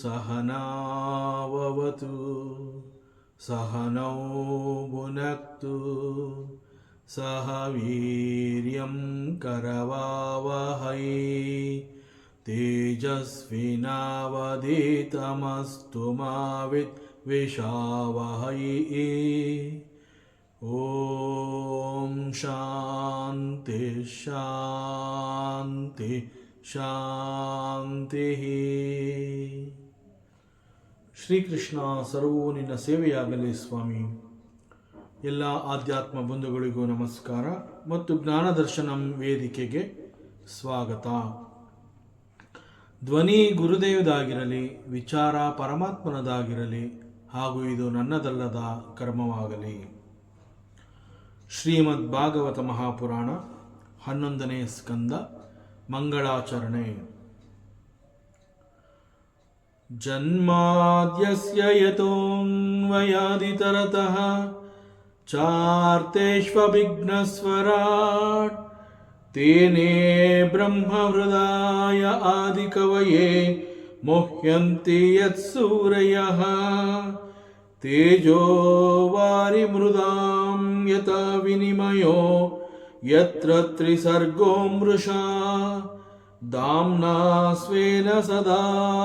सहनाववतु सहनौ भुनक्तु सह वीर्यं करवावहै तेजस्विनावधीतमस्तु मा विद्विषावहै। ओम शांति शांति ಶಾಂತಿ. ಶ್ರೀಕೃಷ್ಣ ಸರ್ವೋ ನಿನ್ನ ಸೇವೆಯಾಗಲಿ ಸ್ವಾಮಿ. ಎಲ್ಲ ಆಧ್ಯಾತ್ಮ ಬಂಧುಗಳಿಗೂ ನಮಸ್ಕಾರ ಮತ್ತು ಜ್ಞಾನದರ್ಶನಂ ವೇದಿಕೆಗೆ ಸ್ವಾಗತ. ಧ್ವನಿ ಗುರುದೇವದಾಗಿರಲಿ, ವಿಚಾರ ಪರಮಾತ್ಮನದಾಗಿರಲಿ, ಹಾಗೂ ಇದು ನನ್ನದಲ್ಲದ ಕರ್ಮವಾಗಲಿ. ಶ್ರೀಮದ್ ಭಾಗವತ ಮಹಾಪುರಾಣ 11ನೇ ಸ್ಕಂದ ಮಂಗಳಾಚರಣೆ. ಜನ್ಮಾದ್ಯಸ್ಯ ಯತೋನ್ವಯಾದಿತರತಃ ಚಾರ್ತೇಷ್ವವಿಘ್ನಸ್ವರಾಟ್ ತೇನೇ ಬ್ರಹ್ಮಹೃದಾಯ ಆದಿಕವಯೇ ಮುಹ್ಯಂತಿ ಯತ್ಸೂರಯಃ ತೇಜೋ ವಾರಿಮೃದಾಂ ಯಥಾ ವಿನಿಮಯೋ ಯತ್ರ ತ್ರಿಸರ್ಗೋ ಮೃಷಾ ಧಾಮ್ನಾ ಸ್ವೇನ ಸದಾ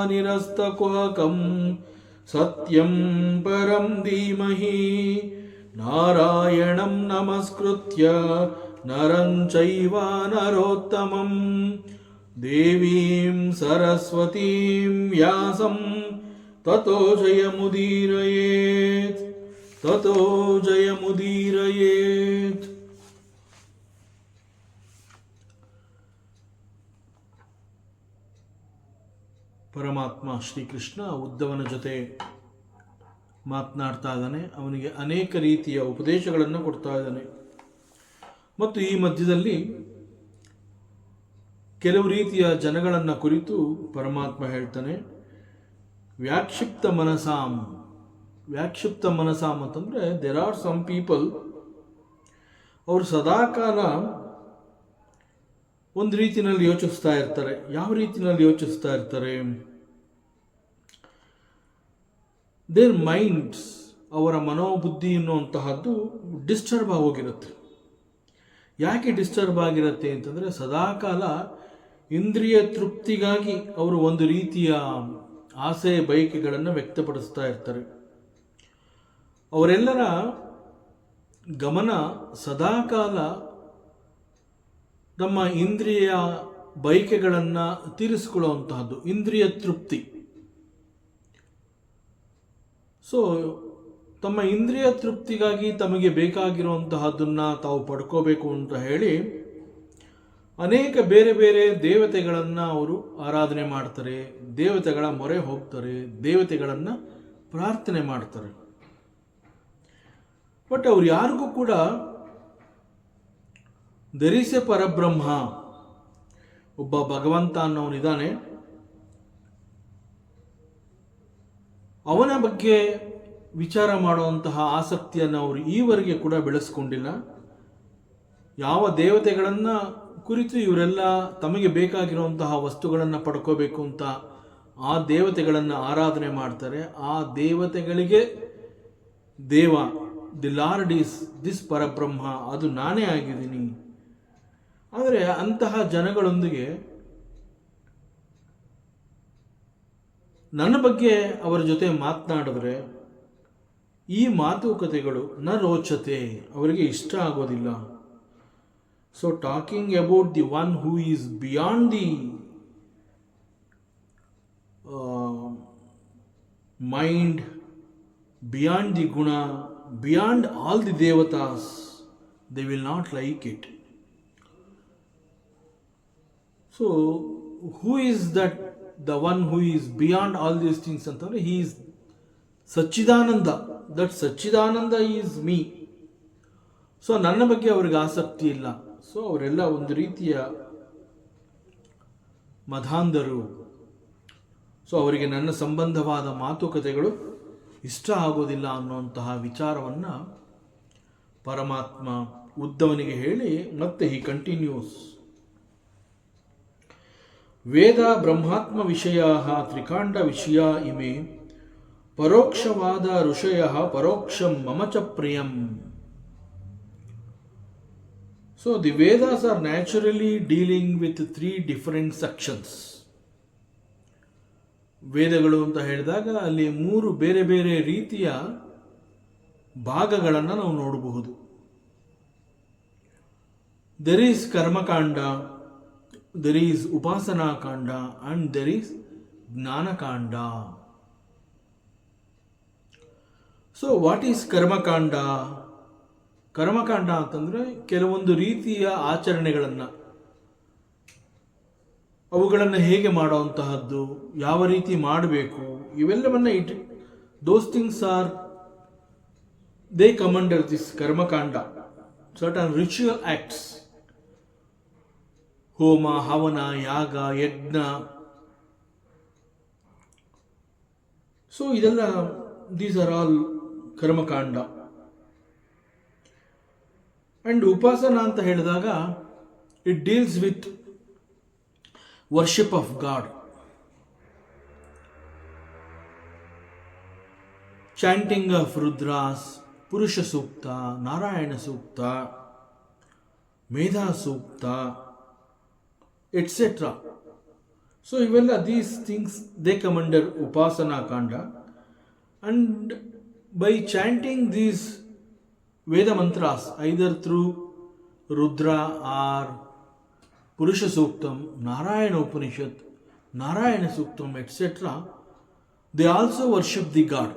ನಿರಸ್ತಕುಹಕಂ ಸತ್ಯಂ ಪರಂ ಧೀಮಹಿ ನಾರಾಯಣಂ ನಮಸ್ಕೃತ್ಯ ನರಂ ಚೈವ ನರೋತ್ತಮಂ ದೇವೀಂ ಸರಸ್ವತೀಂ ವ್ಯಾಸಂ ತತೋ ಜಯಮುದೀರಯೇತ್ ತತೋ ಜಯಮುದೀರಯೇತ್. ಪರಮಾತ್ಮ ಶ್ರೀಕೃಷ್ಣ ಉದ್ಧವನ ಜೊತೆ ಮಾತನಾಡ್ತಾ ಇದ್ದಾನೆ. ಅವನಿಗೆ ಅನೇಕ ರೀತಿಯ ಉಪದೇಶಗಳನ್ನು ಕೊಡ್ತಾ ಇದ್ದಾನೆ. ಮತ್ತು ಈ ಮಧ್ಯದಲ್ಲಿ ಕೆಲವು ರೀತಿಯ ಜನಗಳನ್ನು ಕುರಿತು ಪರಮಾತ್ಮ ಹೇಳ್ತಾನೆ. ವ್ಯಾಕ್ಷಿಪ್ತ ಮನಸಾಂ ಅಂತಂದರೆ ದೇರ್ ಆರ್ ಸಮ್ ಪೀಪಲ್, ಅವರು ಸದಾಕಾಲ ಒಂದು ರೀತಿಯಲ್ಲಿ ಯೋಚಿಸ್ತಾ ಇರ್ತಾರೆ. ಯಾವ ರೀತಿಯಲ್ಲಿ ಯೋಚಿಸ್ತಾ ಇರ್ತಾರೆ? ದೇರ್ ಮೈಂಡ್ಸ್, ಅವರ ಮನೋಬುದ್ಧಿ ಎನ್ನುವಂತಹದ್ದು ಡಿಸ್ಟರ್ಬ್ ಆಗೋಗಿರುತ್ತೆ. ಯಾಕೆ ಡಿಸ್ಟರ್ಬ್ ಆಗಿರುತ್ತೆ ಅಂತಂದರೆ ಸದಾಕಾಲ ಇಂದ್ರಿಯ ತೃಪ್ತಿಗಾಗಿ ಅವರು ಒಂದು ರೀತಿಯ ಆಸೆ ಬಯಕೆಗಳನ್ನು ವ್ಯಕ್ತಪಡಿಸ್ತಾ ಇರ್ತಾರೆ. ಅವರೆಲ್ಲರ ಗಮನ ಸದಾಕಾಲ ನಮ್ಮ ಇಂದ್ರಿಯ ಬಯಕೆಗಳನ್ನು ತೀರಿಸಿಕೊಳ್ಳುವಂತಹದ್ದು ಇಂದ್ರಿಯ ತೃಪ್ತಿ. ಸೊ ತಮ್ಮ ಇಂದ್ರಿಯ ತೃಪ್ತಿಗಾಗಿ ತಮಗೆ ಬೇಕಾಗಿರುವಂತಹದ್ದನ್ನು ತಾವು ಪಡ್ಕೋಬೇಕು ಅಂತ ಹೇಳಿ ಅನೇಕ ಬೇರೆ ಬೇರೆ ದೇವತೆಗಳನ್ನು ಅವರು ಆರಾಧನೆ ಮಾಡ್ತಾರೆ, ದೇವತೆಗಳ ಮೊರೆ ಹೋಗ್ತಾರೆ, ದೇವತೆಗಳನ್ನು ಪ್ರಾರ್ಥನೆ ಮಾಡ್ತಾರೆ. ಬಟ್ ಅವ್ರು ಯಾರಿಗೂ ಕೂಡ ದರಿಸೆ ಪರಬ್ರಹ್ಮ, ಒಬ್ಬ ಭಗವಂತ ಅನ್ನೋನಿದ್ದಾನೆ, ಅವನ ಬಗ್ಗೆ ವಿಚಾರ ಮಾಡುವಂತಹ ಆಸಕ್ತಿಯನ್ನು ಅವರು ಈವರೆಗೆ ಕೂಡ ಬೆಳೆಸ್ಕೊಂಡಿಲ್ಲ. ಯಾವ ದೇವತೆಗಳನ್ನು ಕುರಿತು ಇವರೆಲ್ಲ ತಮಗೆ ಬೇಕಾಗಿರುವಂತಹ ವಸ್ತುಗಳನ್ನು ಪಡ್ಕೋಬೇಕು ಅಂತ ಆ ದೇವತೆಗಳನ್ನು ಆರಾಧನೆ ಮಾಡ್ತಾರೆ. ಆ ದೇವತೆಗಳಿಗೆ ದೇವ, ದಿ ಲಾರ್ಡ್ ಈಸ್ ದಿಸ್ ಪರಬ್ರಹ್ಮ, ಅದು ನಾನೇ ಆಗಿದ್ದೀನಿ. ಆದರೆ ಅಂತಹ ಜನಗಳೊಂದಿಗೆ ನನ್ನ ಬಗ್ಗೆ ಅವರ ಜೊತೆ ಮಾತನಾಡಿದ್ರೆ ಈ ಮಾತುಕತೆಗಳು ನ ರೋಚತೆ, ಅವರಿಗೆ ಇಷ್ಟ ಆಗೋದಿಲ್ಲ. So talking about the one who is beyond the mind, beyond the guna, beyond all the devatas, they will not like it. So who is that the one who is beyond all these things ಅಂತಂದರೆ he is Sachchidananda. that Sachchidananda is me. So ನನ್ನ ಬಗ್ಗೆ ಅವ್ರಿಗೆ ಆಸಕ್ತಿ ಇಲ್ಲ. So ಅವರೆಲ್ಲ ಒಂದು ರೀತಿಯ ಮಧಾಂಧರು. So ಅವರಿಗೆ ನನ್ನ ಸಂಬಂಧವಾದ ಮಾತುಕತೆಗಳು ಇಷ್ಟ ಆಗೋದಿಲ್ಲ ಅನ್ನುವಂತಹ ವಿಚಾರವನ್ನು ಪರಮಾತ್ಮ ಉದ್ಧವನಿಗೆ ಹೇಳಿ ಮತ್ತೆ ಹಿ ಕಂಟಿನ್ಯೂಸ್. ವೇದ ಬ್ರಹ್ಮಾತ್ಮ ವಿಷಯ ತ್ರಿಕಾಂಡ ವಿಷಯ ಇಮೆ ಪರೋಕ್ಷವಾದ ಋಷಯ ಪರೋಕ್ಷಂ ಮಮ ಚ ಪ್ರಿಯಂ. So the Vedas are naturally dealing with 3 different sections. ವೇದಗಳು ಅಂತ ಹೇಳಿದಾಗ ಅಲ್ಲಿ 3 ಬೇರೆ ಬೇರೆ ರೀತಿಯ ಭಾಗಗಳನ್ನು ನಾವು ನೋಡಬಹುದು. There is karmakanda, there is upasana kanda and there is jnanakanda. So what is karmakanda? ಕರ್ಮಕಾಂಡ ಅಂತಂದರೆ ಕೆಲವೊಂದು ರೀತಿಯ ಆಚರಣೆಗಳನ್ನು, ಅವುಗಳನ್ನು ಹೇಗೆ ಮಾಡುವಂತಹದ್ದು, ಯಾವ ರೀತಿ ಮಾಡಬೇಕು, ಇವೆಲ್ಲವನ್ನ those things are they come under this karmakanda. Certain ritual acts, homa, havana, yaga, yajna. So ಇದೆಲ್ಲ these are all karmakanda. And ಉಪಾಸನ ಅಂತ ಹೇಳಿದಾಗ it deals with worship of god, chanting of Rudras, Purusha Sukta, Narayana Sukta, Medha Sukta, etcetera. So ಇವೆಲ್ಲ these things they come under upasana kanda. And by chanting these Veda mantras either through Rudra or Purusha Suktam, Narayana Upanishad, Narayana Suktam, etc., they also worship the God.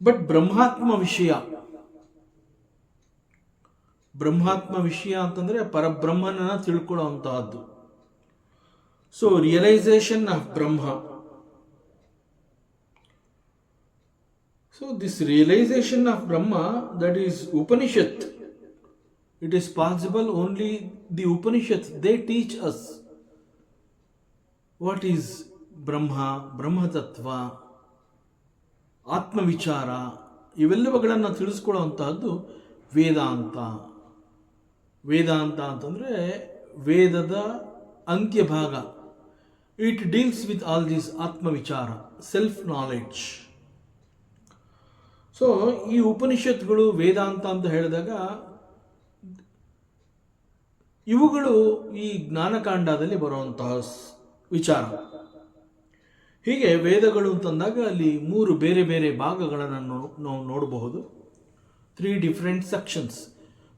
But Brahmatma Vishaya ಅಂತಂದರೆ ಪರಬ್ರಹ್ಮನನ್ನು ತಿಳ್ಕೊಳ್ಳುವಂತಹದ್ದು. So realization of Brahma. So this realization of Brahma, that is Upanishad, it is possible only the Upanishads, they teach us what is Brahma, Brahma Tattva, Atma Vichara. ಇವೆಲ್ಲವುಗಳನ್ನು ತಿಳಿಸ್ಕೊಳ್ಳುವಂತಹದ್ದು ವೇದಾಂತ. ವೇದಾಂತ ಅಂತಂದರೆ ವೇದದ ಅಂತ್ಯಭಾಗ. It deals with all this atma vichara, self knowledge. So ಈ ಉಪನಿಷತ್ಗಳು ವೇದಾಂತ ಅಂತ ಹೇಳಿದಾಗ ಇವುಗಳು ಈ ಜ್ಞಾನಕಾಂಡದಲ್ಲಿ ಬರುವಂತಹ ವಿಚಾರ. ಹೀಗೆ ವೇದಗಳು ಅಂತಂದಾಗ ಅಲ್ಲಿ 3 ಬೇರೆ ಬೇರೆ ಭಾಗಗಳನ್ನು ನಾವು ನೋಡಬಹುದು. 3 different sections.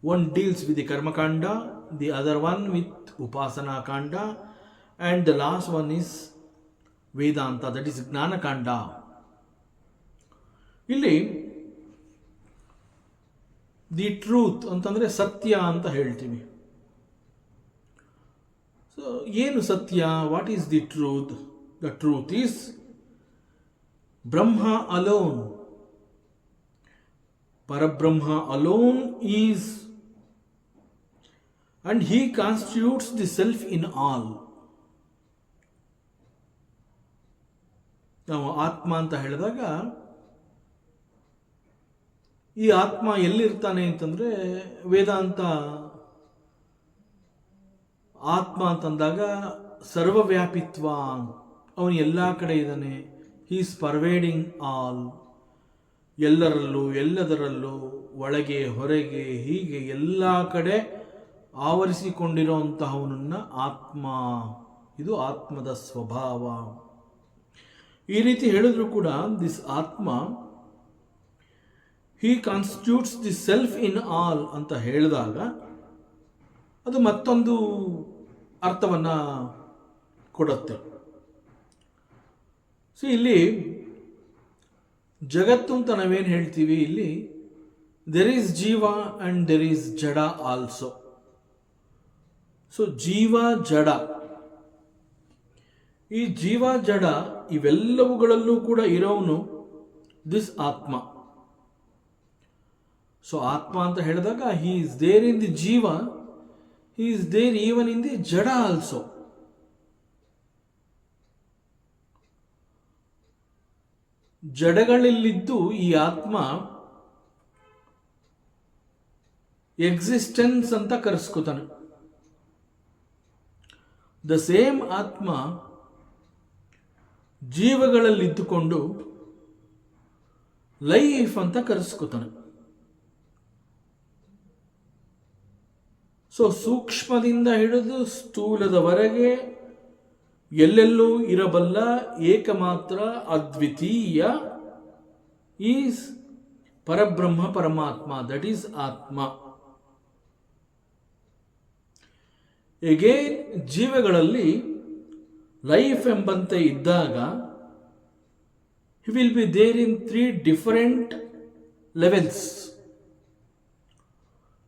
One deals with the karmakanda, the other one with upasana kanda, and the last one is Vedanta, that is jnanakanda. ಇಲ್ಲಿ ದಿ ಟ್ರೂತ್ ಅಂತಂದರೆ ಸತ್ಯ ಅಂತ ಹೇಳ್ತೀವಿ. ಸೊ ಏನು ಸತ್ಯ? What is the truth? The truth is Brahma alone. Parabrahma alone is, and he constitutes the self in all. ನಾವು ಆತ್ಮ ಅಂತ ಹೇಳಿದಾಗ ಈ ಆತ್ಮ ಎಲ್ಲಿರ್ತಾನೆ ಅಂತಂದರೆ, ವೇದಾಂತ ಆತ್ಮ ಅಂತಂದಾಗ ಸರ್ವವ್ಯಾಪಿತ್ವ, ಅವನು ಎಲ್ಲ ಕಡೆ ಇದ್ದಾನೆ. ಹೀ ಈಸ್ ಪರ್ವೇಡಿಂಗ್ ಆಲ್, ಎಲ್ಲರಲ್ಲೂ ಎಲ್ಲದರಲ್ಲೂ, ಒಳಗೆ ಹೊರಗೆ, ಹೀಗೆ ಎಲ್ಲ ಕಡೆ ಆವರಿಸಿಕೊಂಡಿರುವಂತಹವನನ್ನು ಆತ್ಮ, ಇದು ಆತ್ಮದ ಸ್ವಭಾವ. ಈ ರೀತಿ ಹೇಳಿದ್ರು ಕೂಡ this atma he constitutes the self in all ಅಂತ ಹೇಳಿದಾಗ ಅದು ಮತ್ತೊಂದು ಅರ್ಥವನ್ನು ಕೊಡುತ್ತೆ. ಸೊ ಇಲ್ಲಿ ಜಗತ್ತು ಅಂತ ನಾವೇನು ಹೇಳ್ತೀವಿ, ಇಲ್ಲಿ ದೆರ್ ಈಸ್ ಜೀವ ಆ್ಯಂಡ್ ದೆರ್ ಈಸ್ ಜಡ ಆಲ್ಸೋ. ಸೊ ಜೀವ ಜಡ, ಈ ಜೀವ ಜಡ ಇವೆಲ್ಲವುಗಳಲ್ಲೂ ಕೂಡ ಇರೋವನು ದಿಸ್ ಆತ್ಮ. ಸೊ ಆತ್ಮ ಅಂತ ಹೇಳಿದಾಗ he is there in the jiva, he is there even in the jada also. ಜಡಗಳಲ್ಲಿದ್ದು ಈ ಆತ್ಮ ಎಕ್ಸಿಸ್ಟೆನ್ಸ್ ಅಂತ ಕರೆಸ್ಕೋತಾನೆ. ದ ಸೇಮ್ ಆತ್ಮ ಜೀವಗಳಲ್ಲಿದ್ದುಕೊಂಡು ಲೈಫ್ ಅಂತ ಕರೆಸ್ಕೋತಾನೆ. ಸೊ ಸೂಕ್ಷ್ಮದಿಂದ ಹಿಡಿದು ಸ್ಥೂಲದವರೆಗೆ ಎಲ್ಲೆಲ್ಲೂ ಇರಬಲ್ಲ ಏಕಮಾತ್ರ ಅದ್ವಿತೀಯ ಈಸ್ ಪರಬ್ರಹ್ಮ ಪರಮಾತ್ಮ, ದಟ್ ಈಸ್ ಆತ್ಮ. ಎಗೇನ್ ಜೀವಗಳಲ್ಲಿ ಲೈಫ್ ಎಂಬಂತೆ ಇದ್ದಾಗ he will be there in 3 different levels.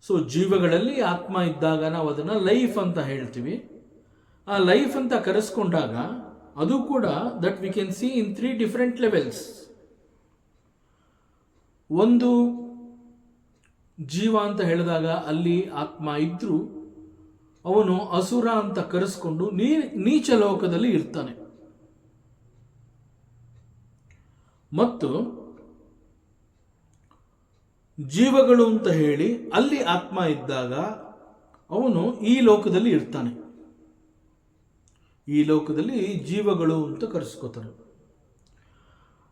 So ಜೀವಗಳಲ್ಲಿ ಆತ್ಮ ಇದ್ದಾಗ ನಾವು ಅದನ್ನು ಲೈಫ್ ಅಂತ ಹೇಳ್ತೀವಿ. ಆ ಲೈಫ್ ಅಂತ ಕರೆಸ್ಕೊಂಡಾಗ ಅದು ಕೂಡ that we can see in 3 different levels. ಒಂದು ಜೀವ ಅಂತ ಹೇಳಿದಾಗ ಅಲ್ಲಿ ಆತ್ಮ ಇದ್ರೂ ಅವನು ಅಸುರ ಅಂತ ಕರೆಸ್ಕೊಂಡು ನೀಚ ಲೋಕದಲ್ಲಿ ಇರ್ತಾನೆ. ಮತ್ತು ಜೀವಗಳು ಅಂತ ಹೇಳಿ ಅಲ್ಲಿ ಆತ್ಮ ಇದ್ದಾಗ ಅವನು ಈ ಲೋಕದಲ್ಲಿ ಇರ್ತಾನೆ. ಈ ಲೋಕದಲ್ಲಿ ಜೀವಗಳು ಅಂತ ಕರೆಸ್ಕೋತಾರೆ.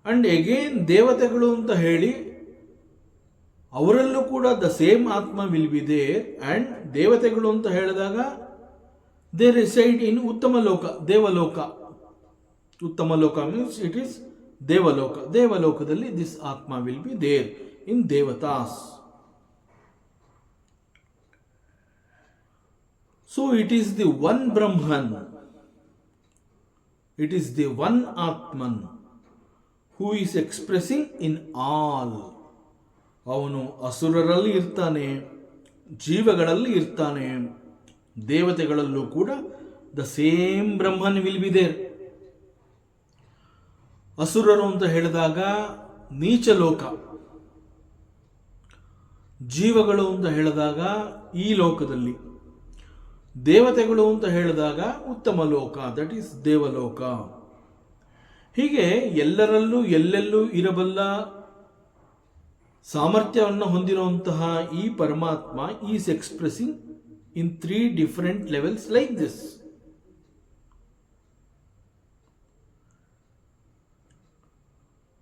ಅಂಡ್ ಎಗೇನ್ ದೇವತೆಗಳು ಅಂತ ಹೇಳಿ ಅವರಲ್ಲೂ ಕೂಡ ದ ಸೇಮ್ ಆತ್ಮ ವಿಲ್ ಬಿ ದೇರ್. ಅಂಡ್ ದೇವತೆಗಳು ಅಂತ ಹೇಳಿದಾಗ ದೇ ರಿಸೈಡ್ ಇನ್ ಉತ್ತಮ ಲೋಕ, ದೇವಲೋಕ. ಉತ್ತಮ ಲೋಕ ಮೀನ್ಸ್ ಇಟ್ ಈಸ್ ದೇವಲೋಕ. ದೇವಲೋಕದಲ್ಲಿ this atma will be there in devatas. So it is the one Brahman, it is the one Atman who is expressing in all. ಅವನು ಅಸುರರಲ್ಲಿ ಇರ್ತಾನೆ, ಜೀವಗಳಲ್ಲಿ ಇರ್ತಾನೆ, ದೇವತೆಗಳಲ್ಲೂ ಕೂಡ the same Brahman will be there. ಅಸುರರು ಅಂತ ಹೇಳಿದಾಗ ನೀಚ ಲೋಕ, ಜೀವಗಳು ಅಂತ ಹೇಳಿದಾಗ ಈ ಲೋಕದಲ್ಲಿ, ದೇವತೆಗಳು ಅಂತ ಹೇಳಿದಾಗ ಉತ್ತಮ ಲೋಕ, ದಟ್ ಈಸ್ ದೇವಲೋಕ. ಹೀಗೆ ಎಲ್ಲರಲ್ಲೂ ಎಲ್ಲೆಲ್ಲೂ ಇರಬಲ್ಲ ಸಾಮರ್ಥ್ಯವನ್ನು ಹೊಂದಿರುವಂತಹ ಈ ಪರಮಾತ್ಮ is expressing in 3 different levels like this.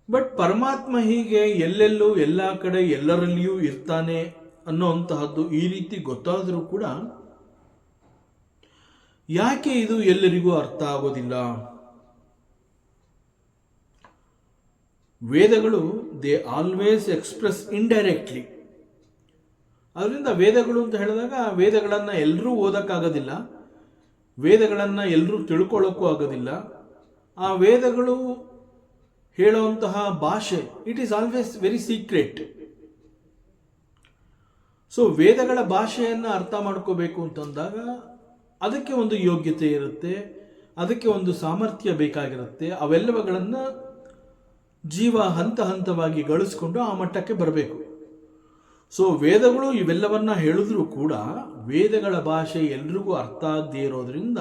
But ಪರಮಾತ್ಮ ಹೀಗೆ ಎಲ್ಲೆಲ್ಲೂ ಎಲ್ಲ ಕಡೆ ಎಲ್ಲರಲ್ಲಿಯೂ ಇರ್ತಾನೆ ಅನ್ನೋಂತಹದ್ದು ಈ ರೀತಿ ಗೊತ್ತಾದರೂ ಕೂಡ ಯಾಕೆ ಇದು ಎಲ್ಲರಿಗೂ ಅರ್ಥ ಆಗೋದಿಲ್ಲ? ವೇದಗಳು ದೇ ಆಲ್ವೇಸ್ ಎಕ್ಸ್ಪ್ರೆಸ್ ಇಂಡೈರೆಕ್ಟ್ಲಿ. ಅದರಿಂದ ವೇದಗಳು ಅಂತ ಹೇಳಿದಾಗ ವೇದಗಳನ್ನು ಎಲ್ಲರೂ ಓದಕ್ಕಾಗೋದಿಲ್ಲ, ವೇದಗಳನ್ನು ಎಲ್ಲರೂ ತಿಳ್ಕೊಳ್ಳೋಕ್ಕೂ ಆಗೋದಿಲ್ಲ. ಆ ವೇದಗಳು ಹೇಳುವಂತಹ ಭಾಷೆ it is always very secret. So ವೇದಗಳ ಭಾಷೆಯನ್ನು ಅರ್ಥ ಮಾಡ್ಕೋಬೇಕು ಅಂತಂದಾಗ ಅದಕ್ಕೆ ಒಂದು ಯೋಗ್ಯತೆ ಇರುತ್ತೆ, ಅದಕ್ಕೆ ಒಂದು ಸಾಮರ್ಥ್ಯ ಬೇಕಾಗಿರುತ್ತೆ. ಅವೆಲ್ಲವುಗಳನ್ನು ಜೀವ ಹಂತ ಹಂತವಾಗಿ ಗಳಿಸ್ಕೊಂಡು ಆ ಮಟ್ಟಕ್ಕೆ ಬರಬೇಕು. ಸೊ ವೇದಗಳು ಇವೆಲ್ಲವನ್ನ ಹೇಳಿದ್ರೂ ಕೂಡ ವೇದಗಳ ಭಾಷೆ ಎಲ್ರಿಗೂ ಅರ್ಥ ಆಗದೇ ಇರೋದ್ರಿಂದ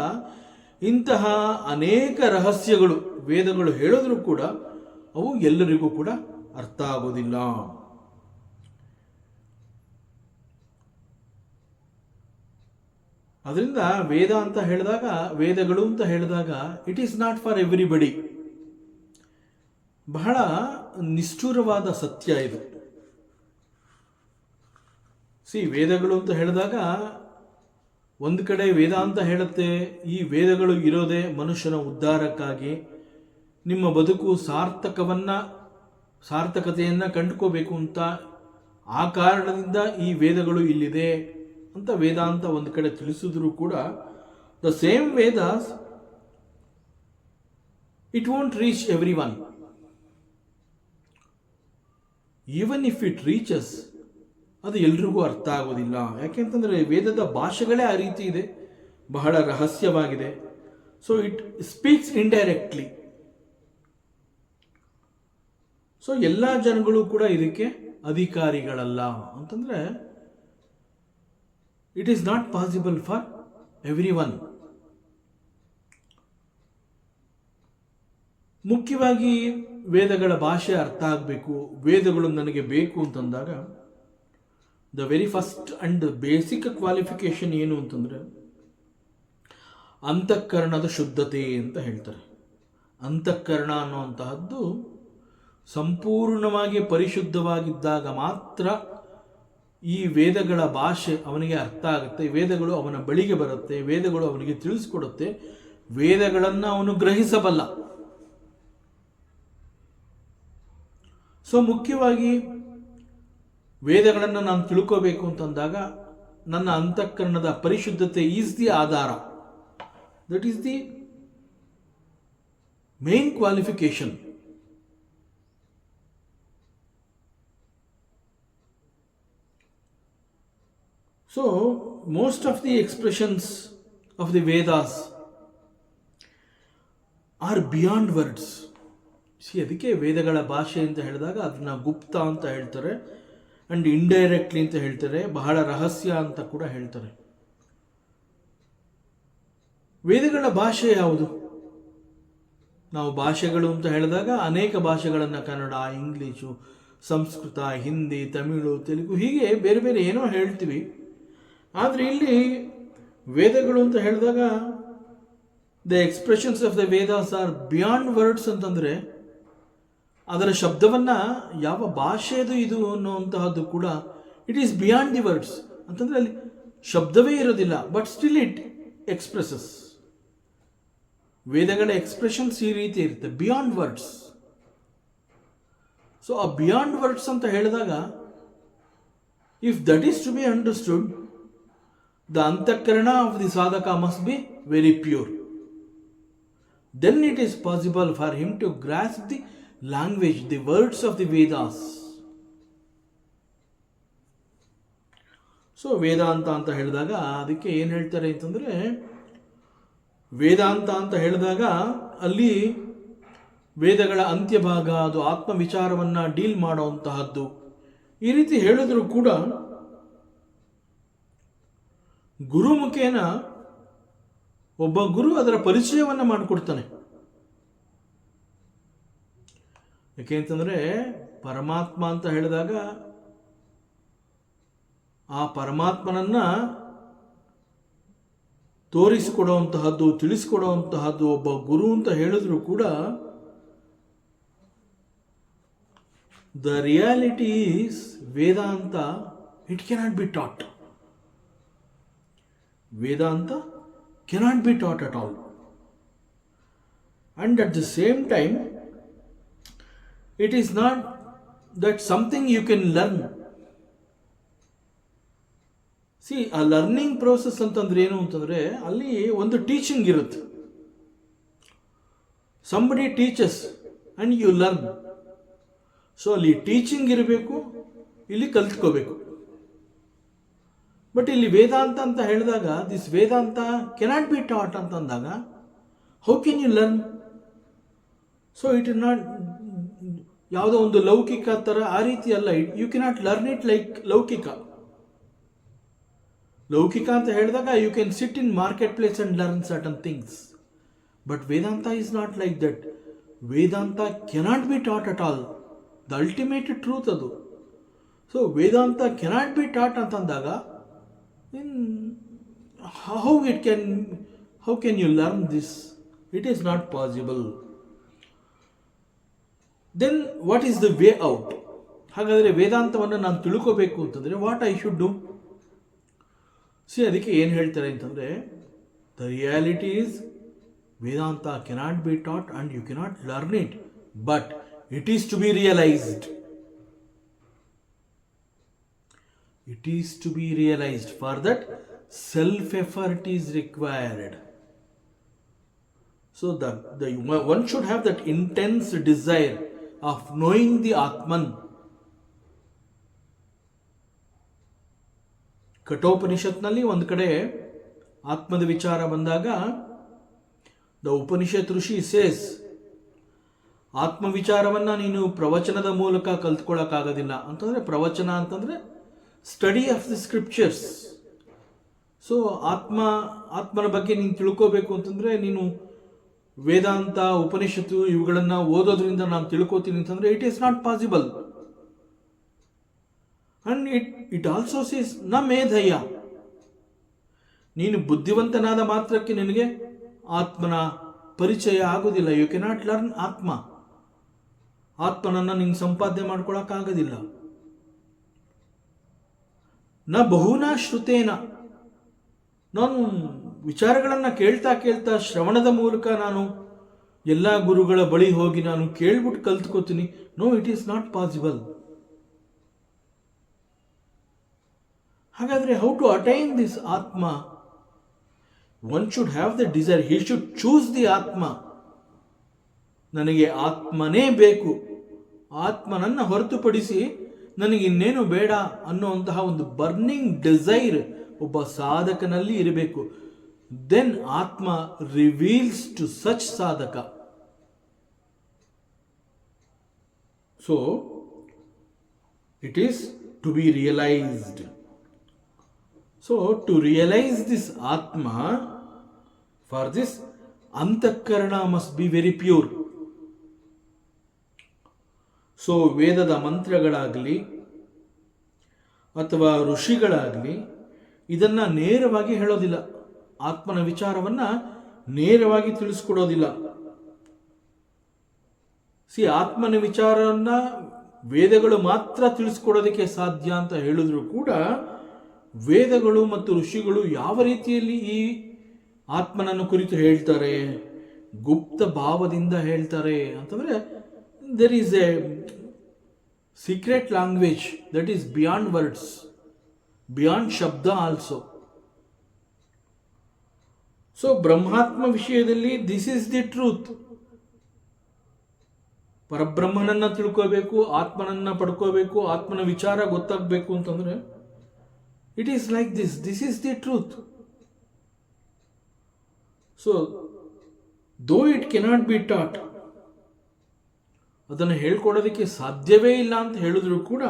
ಇಂತಹ ಅನೇಕ ರಹಸ್ಯಗಳು ವೇದಗಳು ಹೇಳಿದ್ರೂ ಕೂಡ ಅವು ಎಲ್ಲರಿಗೂ ಕೂಡ ಅರ್ಥ ಆಗೋದಿಲ್ಲ. ಅದರಿಂದ ವೇದ ಅಂತ ಹೇಳಿದಾಗ, ವೇದಗಳು ಅಂತ ಹೇಳಿದಾಗ it is not for everybody. ಬಹಳ ನಿಷ್ಠುರವಾದ ಸತ್ಯ ಇದು. ವೇದಗಳು ಅಂತ ಹೇಳಿದಾಗ ಒಂದು ಕಡೆ ವೇದಾಂತ ಹೇಳುತ್ತೆ ಈ ವೇದಗಳು ಇರೋದೇ ಮನುಷ್ಯನ ಉದ್ಧಾರಕ್ಕಾಗಿ, ನಿಮ್ಮ ಬದುಕು ಸಾರ್ಥಕತೆಯನ್ನು ಕಂಡುಕೋಬೇಕು ಅಂತ, ಆ ಕಾರಣದಿಂದ ಈ ವೇದಗಳು ಇಲ್ಲಿದೆ ಅಂತ ವೇದಾಂತ ಒಂದು ಕಡೆ ತಿಳಿಸಿದ್ರು ಕೂಡ the same Vedas it won't reach every one. Even if it reaches ಅದು ಎಲ್ರಿಗೂ ಅರ್ಥ ಆಗೋದಿಲ್ಲ. ಯಾಕೆಂತಂದರೆ ವೇದದ ಭಾಷೆಗಳೇ ಆ ರೀತಿ ಇದೆ, ಬಹಳ ರಹಸ್ಯವಾಗಿದೆ. So it speaks indirectly. So ಎಲ್ಲ ಜನಗಳು ಕೂಡ ಇದಕ್ಕೆ ಅಧಿಕಾರಿಗಳಲ್ಲ ಅಂತಂದರೆ it is not possible for every one. ಮುಖ್ಯವಾಗಿ ವೇದಗಳ ಭಾಷೆ ಅರ್ಥ ಆಗಬೇಕು, ವೇದಗಳು ನನಗೆ ಬೇಕು ಅಂತಂದಾಗ the very first and basic qualification ಏನು ಅಂತಂದರೆ ಅಂತಃಕರಣದ ಶುದ್ಧತೆ ಅಂತ ಹೇಳ್ತಾರೆ. ಅಂತಃಕರಣ ಅನ್ನುವಂತಹದ್ದು ಸಂಪೂರ್ಣವಾಗಿ ಪರಿಶುದ್ಧವಾಗಿದ್ದಾಗ ಮಾತ್ರ ಈ ವೇದಗಳ ಭಾಷೆ ಅವನಿಗೆ ಅರ್ಥ ಆಗುತ್ತೆ, ವೇದಗಳು ಅವನ ಬಳಿಗೆ ಬರುತ್ತೆ, ವೇದಗಳು ಅವನಿಗೆ ತಿಳಿಸ್ಕೊಡುತ್ತೆ, ವೇದಗಳನ್ನು ಅವನು ಗ್ರಹಿಸಬಲ್ಲ. ಸೊ ಮುಖ್ಯವಾಗಿ ವೇದಗಳನ್ನು ನಾನು ತಿಳ್ಕೋಬೇಕು ಅಂತಂದಾಗ ನನ್ನ ಅಂತಃಕರಣದ ಪರಿಶುದ್ಧತೆ is the adhara. That is the main qualification. So, most of the expressions of the Vedas are beyond words. ಅದಕ್ಕೆ ವೇದಗಳ ಭಾಷೆ ಅಂತ ಹೇಳಿದಾಗ ಅದನ್ನ ಗುಪ್ತ ಅಂತ ಹೇಳ್ತಾರೆ, ಅಂಡ್ ಇಂಡೈರೆಕ್ಟ್ಲಿ ಅಂತ ಹೇಳ್ತಾರೆ, ಬಹಳ ರಹಸ್ಯ ಅಂತ ಕೂಡ ಹೇಳ್ತಾರೆ. ವೇದಗಳ ಭಾಷೆ ಯಾವುದು? ನಾವು ಭಾಷೆಗಳು ಅಂತ ಹೇಳಿದಾಗ ಅನೇಕ ಭಾಷೆಗಳನ್ನು, ಕನ್ನಡ, ಇಂಗ್ಲೀಷು, ಸಂಸ್ಕೃತ, ಹಿಂದಿ, ತಮಿಳು, ತೆಲುಗು, ಹೀಗೆ ಬೇರೆ ಬೇರೆ ಏನೋ ಹೇಳ್ತೀವಿ. ಆದರೆ ಇಲ್ಲಿ ವೇದಗಳು ಅಂತ ಹೇಳಿದಾಗ the expressions of the Vedas are beyond words ಅಂತಂದರೆ ಅದರ ಶಬ್ದವನ್ನು ಯಾವ ಭಾಷೆದು ಇದು ಅನ್ನುವಂತಹದ್ದು ಕೂಡ it is beyond the words ಅಂತಂದರೆ ಅಲ್ಲಿ ಶಬ್ದವೇ ಇರೋದಿಲ್ಲ, ಬಟ್ ಸ್ಟಿಲ್ ಇಟ್ ಎಕ್ಸ್ಪ್ರೆಸಸ್. ವೇದಗಳ ಎಕ್ಸ್ಪ್ರೆಷನ್ಸ್ ಈ ರೀತಿ ಇರುತ್ತೆ, ಬಿಯಾಂಡ್ ವರ್ಡ್ಸ್. ಸೊ ಆ ಬಿಯಾಂಡ್ ವರ್ಡ್ಸ್ ಅಂತ ಹೇಳಿದಾಗ if that is to be understood, the antakarana of the sadhaka must be very pure. Then it is possible for him to grasp the language, the words of the Vedas. So ವೇದಾಂತ ಅಂತ ಹೇಳಿದಾಗ ಅದಕ್ಕೆ ಏನು ಹೇಳ್ತಾರೆ ಅಂತಂದರೆ, ವೇದಾಂತ ಅಂತ ಹೇಳಿದಾಗ ಅಲ್ಲಿ ವೇದಗಳ ಅಂತ್ಯಭಾಗ, ಅದು ಆತ್ಮವಿಚಾರವನ್ನು ಡೀಲ್ ಮಾಡುವಂತಹದ್ದು. ಈ ರೀತಿ ಹೇಳಿದ್ರು ಕೂಡ ಗುರು ಮುಖೇನ ಒಬ್ಬ ಗುರು ಅದರ ಪರಿಚಯವನ್ನು ಮಾಡಿಕೊಡ್ತಾನೆ. ಯಾಕೆ ಅಂತಂದರೆ ಪರಮಾತ್ಮ ಅಂತ ಹೇಳಿದಾಗ ಆ ಪರಮಾತ್ಮನನ್ನು ತೋರಿಸಿಕೊಡುವಂತಹದ್ದು, ತಿಳಿಸಿಕೊಡುವಂತಹದ್ದು ಒಬ್ಬ ಗುರು ಅಂತ ಹೇಳಿದ್ರು ಕೂಡ the reality is Vedanta, it cannot be taught. Vedanta cannot be taught at all. And at the same time, it is not that something you can learn. See, a learning process ಅಂತಂದ್ರೆ ಏನು ಅಂತಂದರೆ ಅಲ್ಲಿ ಒಂದು teaching ಇರುತ್ತೆ. Somebody teaches and you learn. So ಅಲ್ಲಿ teaching ಇರಬೇಕು, ಇಲ್ಲಿ ಕಲ್ತ್ಕೋಬೇಕು. ಬಟ್ ಇಲ್ಲಿ ವೇದಾಂತ ಅಂತ ಹೇಳಿದಾಗ this Vedanta cannot be taught ಅಂತಂದಾಗ how can you learn? So it is not ಯಾವುದೋ ಒಂದು ಲೌಕಿಕ ಥರ ಆ ರೀತಿ ಅಲ್ಲ. You cannot learn it like laukika. ಲೌಕಿಕ ಅಂತ ಹೇಳಿದಾಗ you can sit in market place and learn certain things. But Vedanta is not like that. Vedanta cannot be taught at all. The ultimate truth ಅದು. So Vedanta cannot be taught ಅಂತಂದಾಗ how can you learn this? It is not possible. Then what is the way out? ಹಾಗಾದರೆ ವೇದಾಂತವನ್ನು ನಾನು ತಿಳ್ಕೋಬೇಕು ಅಂತಂದರೆ what I should do? ಅದಕ್ಕೆ ಏನು ಹೇಳ್ತಾರೆ ಅಂತಂದರೆ, the reality is Vedanta cannot be taught and you cannot learn it, but it is to be realized. It is to be realized. For that, self-effort is required. So one should have that intense desire of knowing the Atman. ಕಠೋಪನಿಷತ್ನಲ್ಲಿ ಒಂದು ಕಡೆ ಆತ್ಮದ ವಿಚಾರ ಬಂದಾಗ the Upanishad Rishi says, ಆತ್ಮವಿಚಾರವನ್ನು ನೀನು ಪ್ರವಚನದ ಮೂಲಕ ಕಲ್ತ್ಕೊಳ್ಳೋಕ್ಕಾಗೋದಿಲ್ಲ ಅಂತಂದರೆ, ಪ್ರವಚನ ಅಂತಂದರೆ study of the scriptures. So ಆತ್ಮನ ಬಗ್ಗೆ ನೀನು ತಿಳ್ಕೋಬೇಕು ಅಂತಂದರೆ ನೀನು ವೇದಾಂತ, ಉಪನಿಷತ್ತು ಇವುಗಳನ್ನು ಓದೋದ್ರಿಂದ ನಾನು ತಿಳ್ಕೋತೀನಿ ಅಂತಂದರೆ it is not possible. And it also says, na medhaya. ನೀನು ಬುದ್ಧಿವಂತನಾದ ಮಾತ್ರಕ್ಕೆ ನಿನಗೆ ಆತ್ಮನ ಪರಿಚಯ ಆಗೋದಿಲ್ಲ. ಯು ಕೆನಾಟ್ ಲರ್ನ್ ಆತ್ಮನನ್ನು ನೀನು ಸಂಪಾದನೆ ಮಾಡ್ಕೊಳಕ್ಕಾಗೋದಿಲ್ಲ. ನ ಬಹುನಾ ಶ್ರುತೇನ, ನಾನು ವಿಚಾರಗಳನ್ನು ಕೇಳ್ತಾ ಕೇಳ್ತಾ ಶ್ರವಣದ ಮೂಲಕ ನಾನು ಎಲ್ಲ ಗುರುಗಳ ಬಳಿ ಹೋಗಿ ನಾನು ಕೇಳ್ಬಿಟ್ಟು ಕಲ್ತ್ಕೋತೀನಿ. No, it is not possible. ಹಾಗಾದರೆ how to attain this atma? One should have the desire, he should choose the atma. ನನಗೆ ಆತ್ಮನೇ ಬೇಕು, ಆತ್ಮನನ್ನು ಹೊರತುಪಡಿಸಿ ನನಗೆ ಇನ್ನೇನು ಬೇಡ ಅನ್ನುವಂತಹ ಒಂದು ಬರ್ನಿಂಗ್ ಡಿಸೈರ್ ಒಬ್ಬ ಸಾಧಕನಲ್ಲಿ ಇರಬೇಕು. Then atma reveals to such sadhaka. So it is to be realized. So to realize this Atma, for this Antakarana must be very pure. So ವೇದದ ಮಂತ್ರಗಳಾಗಲಿ ಅಥವಾ ಋಷಿಗಳಾಗಲಿ ಇದನ್ನು ನೇರವಾಗಿ ಹೇಳೋದಿಲ್ಲ. ಆತ್ಮನ ವಿಚಾರವನ್ನು ನೇರವಾಗಿ ತಿಳಿಸ್ಕೊಡೋದಿಲ್ಲ. ಆತ್ಮನ ವಿಚಾರವನ್ನು ವೇದಗಳು ಮಾತ್ರ ತಿಳಿಸ್ಕೊಡೋದಕ್ಕೆ ಸಾಧ್ಯ ಅಂತ ಹೇಳಿದ್ರು ಕೂಡ, ವೇದಗಳು ಮತ್ತು ಋಷಿಗಳು ಯಾವ ರೀತಿಯಲ್ಲಿ ಈ ಆತ್ಮನನ್ನು ಕುರಿತು ಹೇಳ್ತಾರೆ, ಗುಪ್ತ ಭಾವದಿಂದ ಹೇಳ್ತಾರೆ ಅಂತಂದರೆ, there is a secret language that is beyond words, beyond shabda also. So ಬ್ರಹ್ಮಾತ್ಮ ವಿಷಯದಲ್ಲಿ ದಿಸ್ ಈಸ್ ದಿ ಟ್ರೂತ್. ಪರಬ್ರಹ್ಮನನ್ನ ತಿಳ್ಕೋಬೇಕು, ಆತ್ಮನನ್ನ ಪಡ್ಕೋಬೇಕು, ಆತ್ಮನ ವಿಚಾರ ಗೊತ್ತಾಗಬೇಕು ಅಂತಂದ್ರೆ it is like this is the truth. So though it cannot be taught, ಅದನ್ನು ಹೇಳ್ಕೊಡೋದಕ್ಕೆ ಸಾಧ್ಯವೇ ಇಲ್ಲ ಅಂತ ಹೇಳಿದ್ರು ಕೂಡ,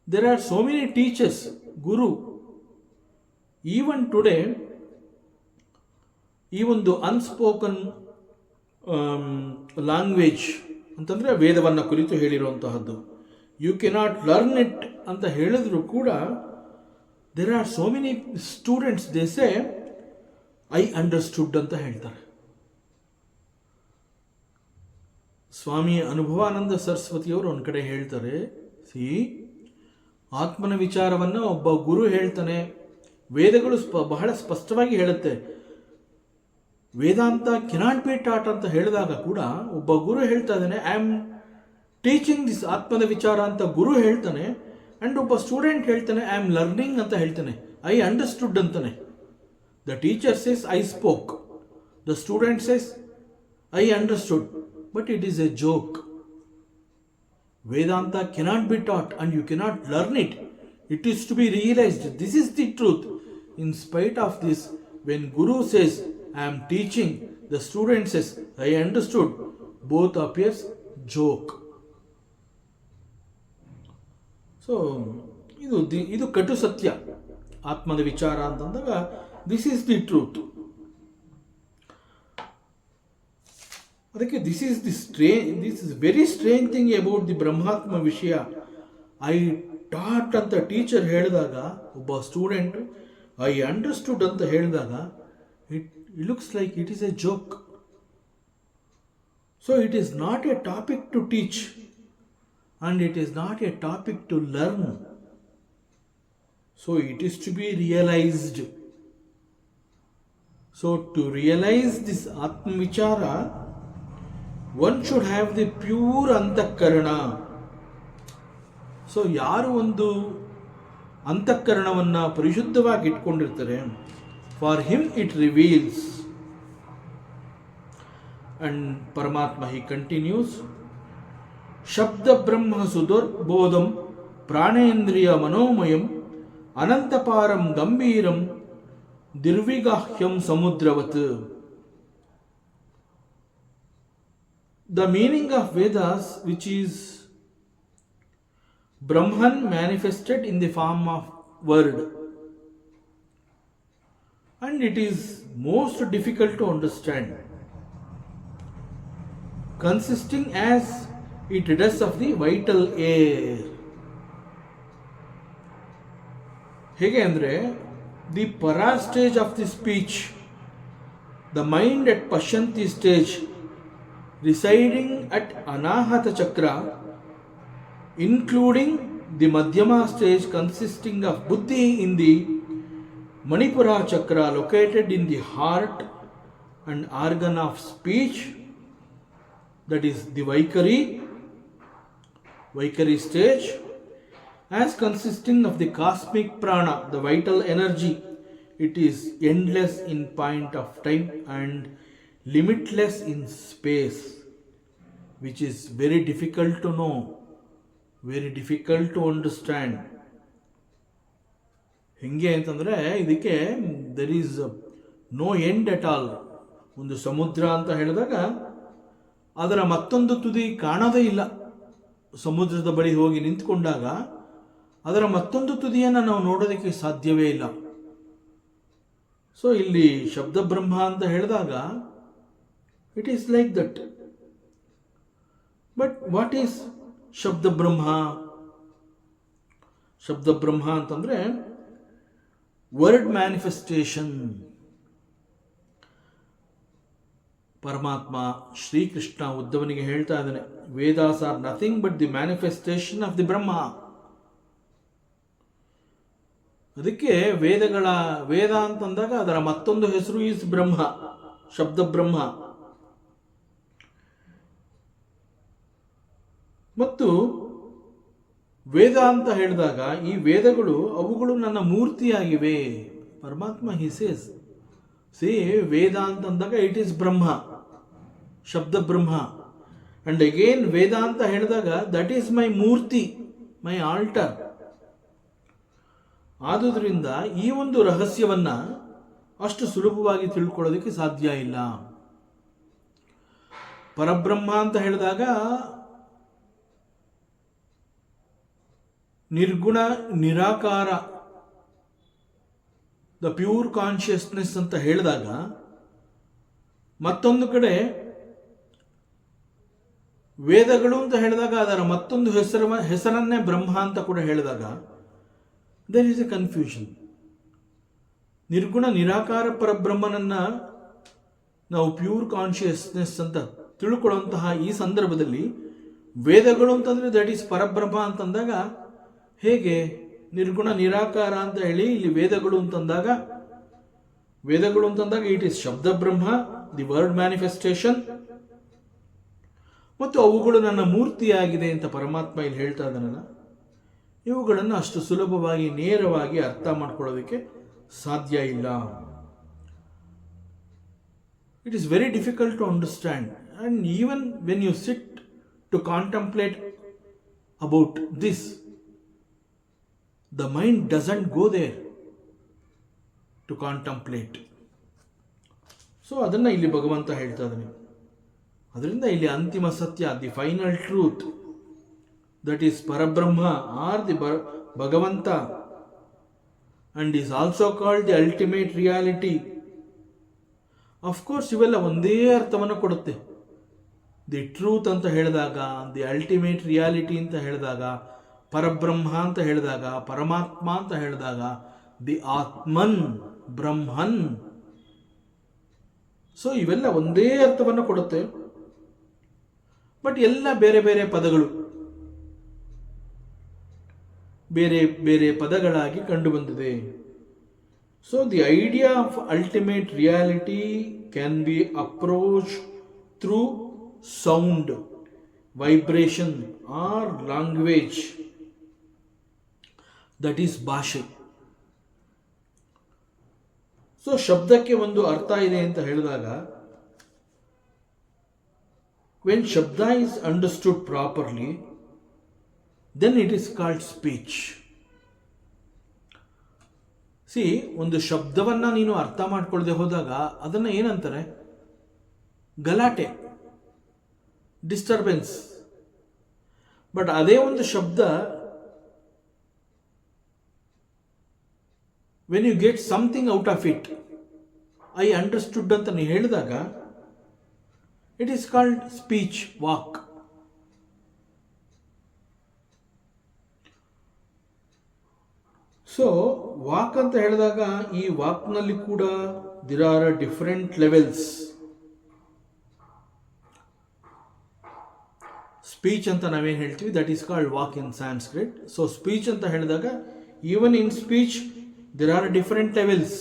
there are so many teachers, guru. Even today ಈ ಒಂದು ಅನ್ಸ್ಪೋಕನ್ ಲ್ಯಾಂಗ್ವೇಜ್ ಅಂತಂದರೆ ವೇದವನ್ನು ಕುರಿತು ಹೇಳಿರುವಂತಹದ್ದು, ಯು ಕೆನಾಟ್ ಲರ್ನ್ ಇಟ್ ಅಂತ ಹೇಳಿದ್ರು ಕೂಡ, there are so many students they say I understood ಅಂತ ಹೇಳ್ತಾರೆ. ಸ್ವಾಮಿ ಅನುಭವಾನಂದ ಸರಸ್ವತಿಯವರು ಒಂದು ಕಡೆ ಹೇಳ್ತಾರೆ, ಆತ್ಮನ ವಿಚಾರವನ್ನು ಒಬ್ಬ ಗುರು ಹೇಳ್ತಾನೆ, ವೇದಗಳು ಬಹಳ ಸ್ಪಷ್ಟವಾಗಿ ಹೇಳುತ್ತೆ, ವೇದಾಂತ ಕೆನಾಟ್ ಬಿ ಟಾಟ್ ಅಂತ ಹೇಳಿದಾಗ ಕೂಡ ಒಬ್ಬ ಗುರು ಹೇಳ್ತಾ ಇದ್ದಾನೆ, ಐ ಆಮ್ ಟೀಚಿಂಗ್ ದಿಸ್ ಆತ್ಮದ ವಿಚಾರ ಅಂತ ಗುರು ಹೇಳ್ತಾನೆ. ಆ್ಯಂಡ್ ಒಬ್ಬ ಸ್ಟೂಡೆಂಟ್ ಹೇಳ್ತಾನೆ, ಐ ಆಮ್ ಲರ್ನಿಂಗ್ ಅಂತ ಹೇಳ್ತಾನೆ, ಐ ಅಂಡರ್ಸ್ಟುಡ್ ಅಂತಾನೆ. The teacher says I spoke, the student says I understood, but it is a joke. Vedanta cannot be taught and you cannot learn it. It is to be realized. This is the truth. In spite of this, when Guru says, I am teaching, the student says, I understood, both appears joke. So, ಇದು ಕಟು ಸತ್ಯ. ಆತ್ಮದ ವಿಚಾರ ಅಂತಂದಾಗ this is the truth. ಅದಕ್ಕೆ this is very strange thing about the ಬ್ರಹ್ಮಾತ್ಮ ವಿಷಯ. I taught ಅಂತ teacher ಹೇಳಿದಾಗ, ಒಬ್ಬ ಸ್ಟೂಡೆಂಟ್ ಐ ಅಂಡರ್ಸ್ಟುಡ್ ಅಂತ ಹೇಳಿದಾಗ, it looks like it is a joke. So it is not a topic to teach and it is not a topic to learn. So it is to be realized. So to realize this atmavichara, one should have the pure antahkarana. So ಯಾರು ಒಂದು ಅಂತಃಕರಣವನ್ನು ಪರಿಶುದ್ಧವಾಗಿ ಇಟ್ಕೊಂಡಿರ್ತಾರೆ, for him it reveals. And Paramatma he continues, ಶಬ್ದ ಬ್ರಹ್ಮ ಸುದುರ್ಬೋಧಂ ಪ್ರಾಣೇಂದ್ರಿಯ ಮನೋಮಯಂ ಅನಂತಪಾರಂ ಗಂಭೀರಂ ದಿರ್ವಿಗಾಹ್ಯಂ ಸಮುದ್ರವತ್. The meaning of Vedas, which is Brahman manifested in the form of word, and it is most difficult to understand, consisting as it does of the vital air. ಹೇಗೆ ಅಂದರೆ the para stage of the speech, the mind at pashyanti stage residing at Anahata ಚಕ್ರ, including the Madhyama stage consisting of Buddhi in the Manipura chakra located in the heart and organ of speech, that is the Vaikari stage, as consisting of the cosmic prana, the vital energy. It is endless in point of time and limitless in space, which is very difficult to know, very difficult to understand. ಹೆಂಗೆ ಅಂತಂದರೆ ಇದಕ್ಕೆ there is no end at all. ಒಂದು ಸಮುದ್ರ ಅಂತ ಹೇಳಿದಾಗ ಅದರ ಮತ್ತೊಂದು ತುದಿ ಕಾಣೋದೇ ಇಲ್ಲ. ಸಮುದ್ರದ ಬಳಿ ಹೋಗಿ ನಿಂತ್ಕೊಂಡಾಗ ಅದರ ಮತ್ತೊಂದು ತುದಿಯನ್ನು ನಾವು ನೋಡೋದಕ್ಕೆ ಸಾಧ್ಯವೇ ಇಲ್ಲ. ಸೊ ಇಲ್ಲಿ ಶಬ್ದ ಬ್ರಹ್ಮ ಅಂತ ಹೇಳಿದಾಗ it is like that. But what is ಶಬ್ದ ಬ್ರಹ್ಮ? ಶಬ್ದ ಬ್ರಹ್ಮ ಅಂತಂದ್ರೆ ವರ್ಡ್ ಮ್ಯಾನಿಫೆಸ್ಟೇಷನ್. ಪರಮಾತ್ಮ ಶ್ರೀಕೃಷ್ಣ ಉದ್ಧವನಿಗೆ ಹೇಳ್ತಾ ಇದ್ದಾನೆ, Vedas are nothing but the manifestation of the Brahma. ಅದಕ್ಕೆ ವೇದ ಅಂತಂದಾಗ ಅದರ ಮತ್ತೊಂದು ಹೆಸರು ಈಸ್ ಬ್ರಹ್ಮ, ಶಬ್ದ ಬ್ರಹ್ಮ. ಮತ್ತು ವೇದ ಅಂತ ಹೇಳಿದಾಗ ಈ ವೇದಗಳು ಅವುಗಳು ನನ್ನ ಮೂರ್ತಿಯಾಗಿವೆ. ಪರಮಾತ್ಮ ಹಿ ಸೇಸ್, ವೇದ ಅಂತಂದಾಗ ಇಟ್ ಈಸ್ ಬ್ರಹ್ಮ, ಶಬ್ದ ಬ್ರಹ್ಮ. ಅಂಡ್ ಅಗೇನ್ ವೇದ ಅಂತ ಹೇಳಿದಾಗ that is my murti, my altar. ಆದುದರಿಂದ ಈ ಒಂದು ರಹಸ್ಯವನ್ನ ಅಷ್ಟು ಸುಲಭವಾಗಿ ತಿಳ್ಕೊಳ್ಳೋದಕ್ಕೆ ಸಾಧ್ಯ ಇಲ್ಲ. ಪರಬ್ರಹ್ಮ ಅಂತ ಹೇಳಿದಾಗ ನಿರ್ಗುಣ ನಿರಾಕಾರ, ದ ಪ್ಯೂರ್ ಕಾನ್ಷಿಯಸ್ನೆಸ್ ಅಂತ ಹೇಳಿದಾಗ, ಮತ್ತೊಂದು ಕಡೆ ವೇದಗಳು ಅಂತ ಹೇಳಿದಾಗ ಅದರ ಮತ್ತೊಂದು ಹೆಸರನ್ನೇ ಬ್ರಹ್ಮ ಅಂತ ಕೂಡ ಹೇಳಿದಾಗ ದೇರ್ ಈಸ್ ಎ ಕನ್ಫ್ಯೂಷನ್. ನಿರ್ಗುಣ ನಿರಾಕಾರ ಪರಬ್ರಹ್ಮನನ್ನ ನಾವು ಪ್ಯೂರ್ ಕಾನ್ಷಿಯಸ್ನೆಸ್ ಅಂತ ತಿಳ್ಕೊಳ್ಳುವಂತಹ ಈ ಸಂದರ್ಭದಲ್ಲಿ ವೇದಗಳು ಅಂತಂದ್ರೆ ದಟ್ ಈಸ್ ಪರಬ್ರಹ್ಮ ಅಂತಂದಾಗ ಹೇಗೆ ನಿರ್ಗುಣ ನಿರಾಕಾರ ಅಂತ ಹೇಳಿ ಇಲ್ಲಿ ವೇದಗಳು ಅಂತಂದಾಗ ಇಟ್ ಈಸ್ ಶಬ್ದ ಬ್ರಹ್ಮ, ದಿ ವರ್ಡ್ ಮ್ಯಾನಿಫೆಸ್ಟೇಷನ್, ಮತ್ತು ಅವುಗಳು ನನ್ನ ಮೂರ್ತಿಯಾಗಿದೆ ಅಂತ ಪರಮಾತ್ಮ ಇಲ್ಲಿ ಹೇಳ್ತಾ ಇದ್ದಾನಲ್ಲ, ಇವುಗಳನ್ನು ಅಷ್ಟು ಸುಲಭವಾಗಿ ನೇರವಾಗಿ ಅರ್ಥ ಮಾಡ್ಕೊಳ್ಳೋದಕ್ಕೆ ಸಾಧ್ಯ ಇಲ್ಲ. It is very difficult to understand. And even when you sit to contemplate about this, the mind doesn't go there to contemplate. So ಅದನ್ನ ಇಲ್ಲಿ ಭಗವಂತ ಹೇಳ್ತಾ ಇದ್ದಾನೆ. ಅದರಿಂದ ಇಲ್ಲಿ ಅಂತಿಮ ಸತ್ಯ, the final truth, that is Parabrahma or the Bhagavanta, and is also called the ultimate reality. Of course ಇವೆಲ್ಲ ಒಂದೇ ಅರ್ಥವನ್ನು ಕೊಡುತ್ತೆ. ದಿ ಟ್ರೂತ್ ಅಂತ ಹೇಳಿದಾಗ, ದಿ ಅಲ್ಟಿಮೇಟ್ ರಿಯಾಲಿಟಿ ಅಂತ ಹೇಳಿದಾಗ, ಪರಬ್ರಹ್ಮ ಅಂತ ಹೇಳಿದಾಗ, ಪರಮಾತ್ಮ ಅಂತ ಹೇಳಿದಾಗ, ದಿ ಆತ್ಮನ್ ಬ್ರಹ್ಮನ್. ಸೊ ಇವೆಲ್ಲ ಒಂದೇ ಅರ್ಥವನ್ನು ಕೊಡುತ್ತೆ. ಬಟ್ ಎಲ್ಲ ಬೇರೆ ಬೇರೆ ಪದಗಳು, ಬೇರೆ ಬೇರೆ ಪದಗಳಾಗಿ ಕಂಡು ಬಂದಿದೆ. So the idea of ultimate reality can be approach through sound, vibration or language, that is bhasha. So ಶಬ್ದಕ್ಕೆ ಒಂದು ಅರ್ಥ ಇದೆ ಅಂತ ಹೇಳಿದಾಗ, when shabda is understood properly, then it is called speech. ಒಂದು ಶಬ್ದವನ್ನ ನೀನು ಅರ್ಥ ಮಾಡ್ಕೊಳ್ಳದೆ ಹೋದಾಗ ಅದನ್ನ ಏನಂತಾರೆ? ಗಲಾಟೆ, ಡಿಸ್ಟರ್ಬೆನ್ಸ್. ಬಟ್ ಅದೇ ಒಂದು ಶಬ್ದ when you get something out of it, I understood ಅಂತ ನೀವು ಹೇಳಿದಾಗ it is called speech, vak. So vak ಅಂತ ಹೇಳಿದಾಗ ಈ ವಾಕ್ನಲ್ಲಿ ಕೂಡ there are different levels. Speech ಅಂತ ನಾವೇನು ಹೇಳ್ತೀವಿ that is called vak in Sanskrit. So speech ಅಂತ ಹೇಳಿದಾಗ even in speech there are different levels.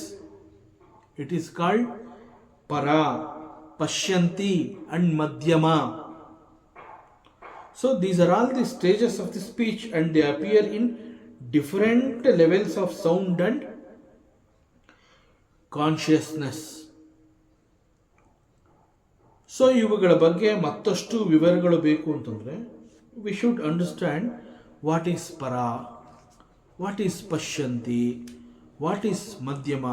It is called para, pashyanti and madhyama. So these are all the stages of the speech and they appear in different levels of sound and consciousness. So ಇವುಗಳ ಬಗ್ಗೆ ಮತ್ತಷ್ಟು ವಿವರಗಳು ಬೇಕು ಅಂತಂದರೆ we should understand what is ಪರ, what is ಪಶ್ಯಂತಿ, what is ಮಧ್ಯಮ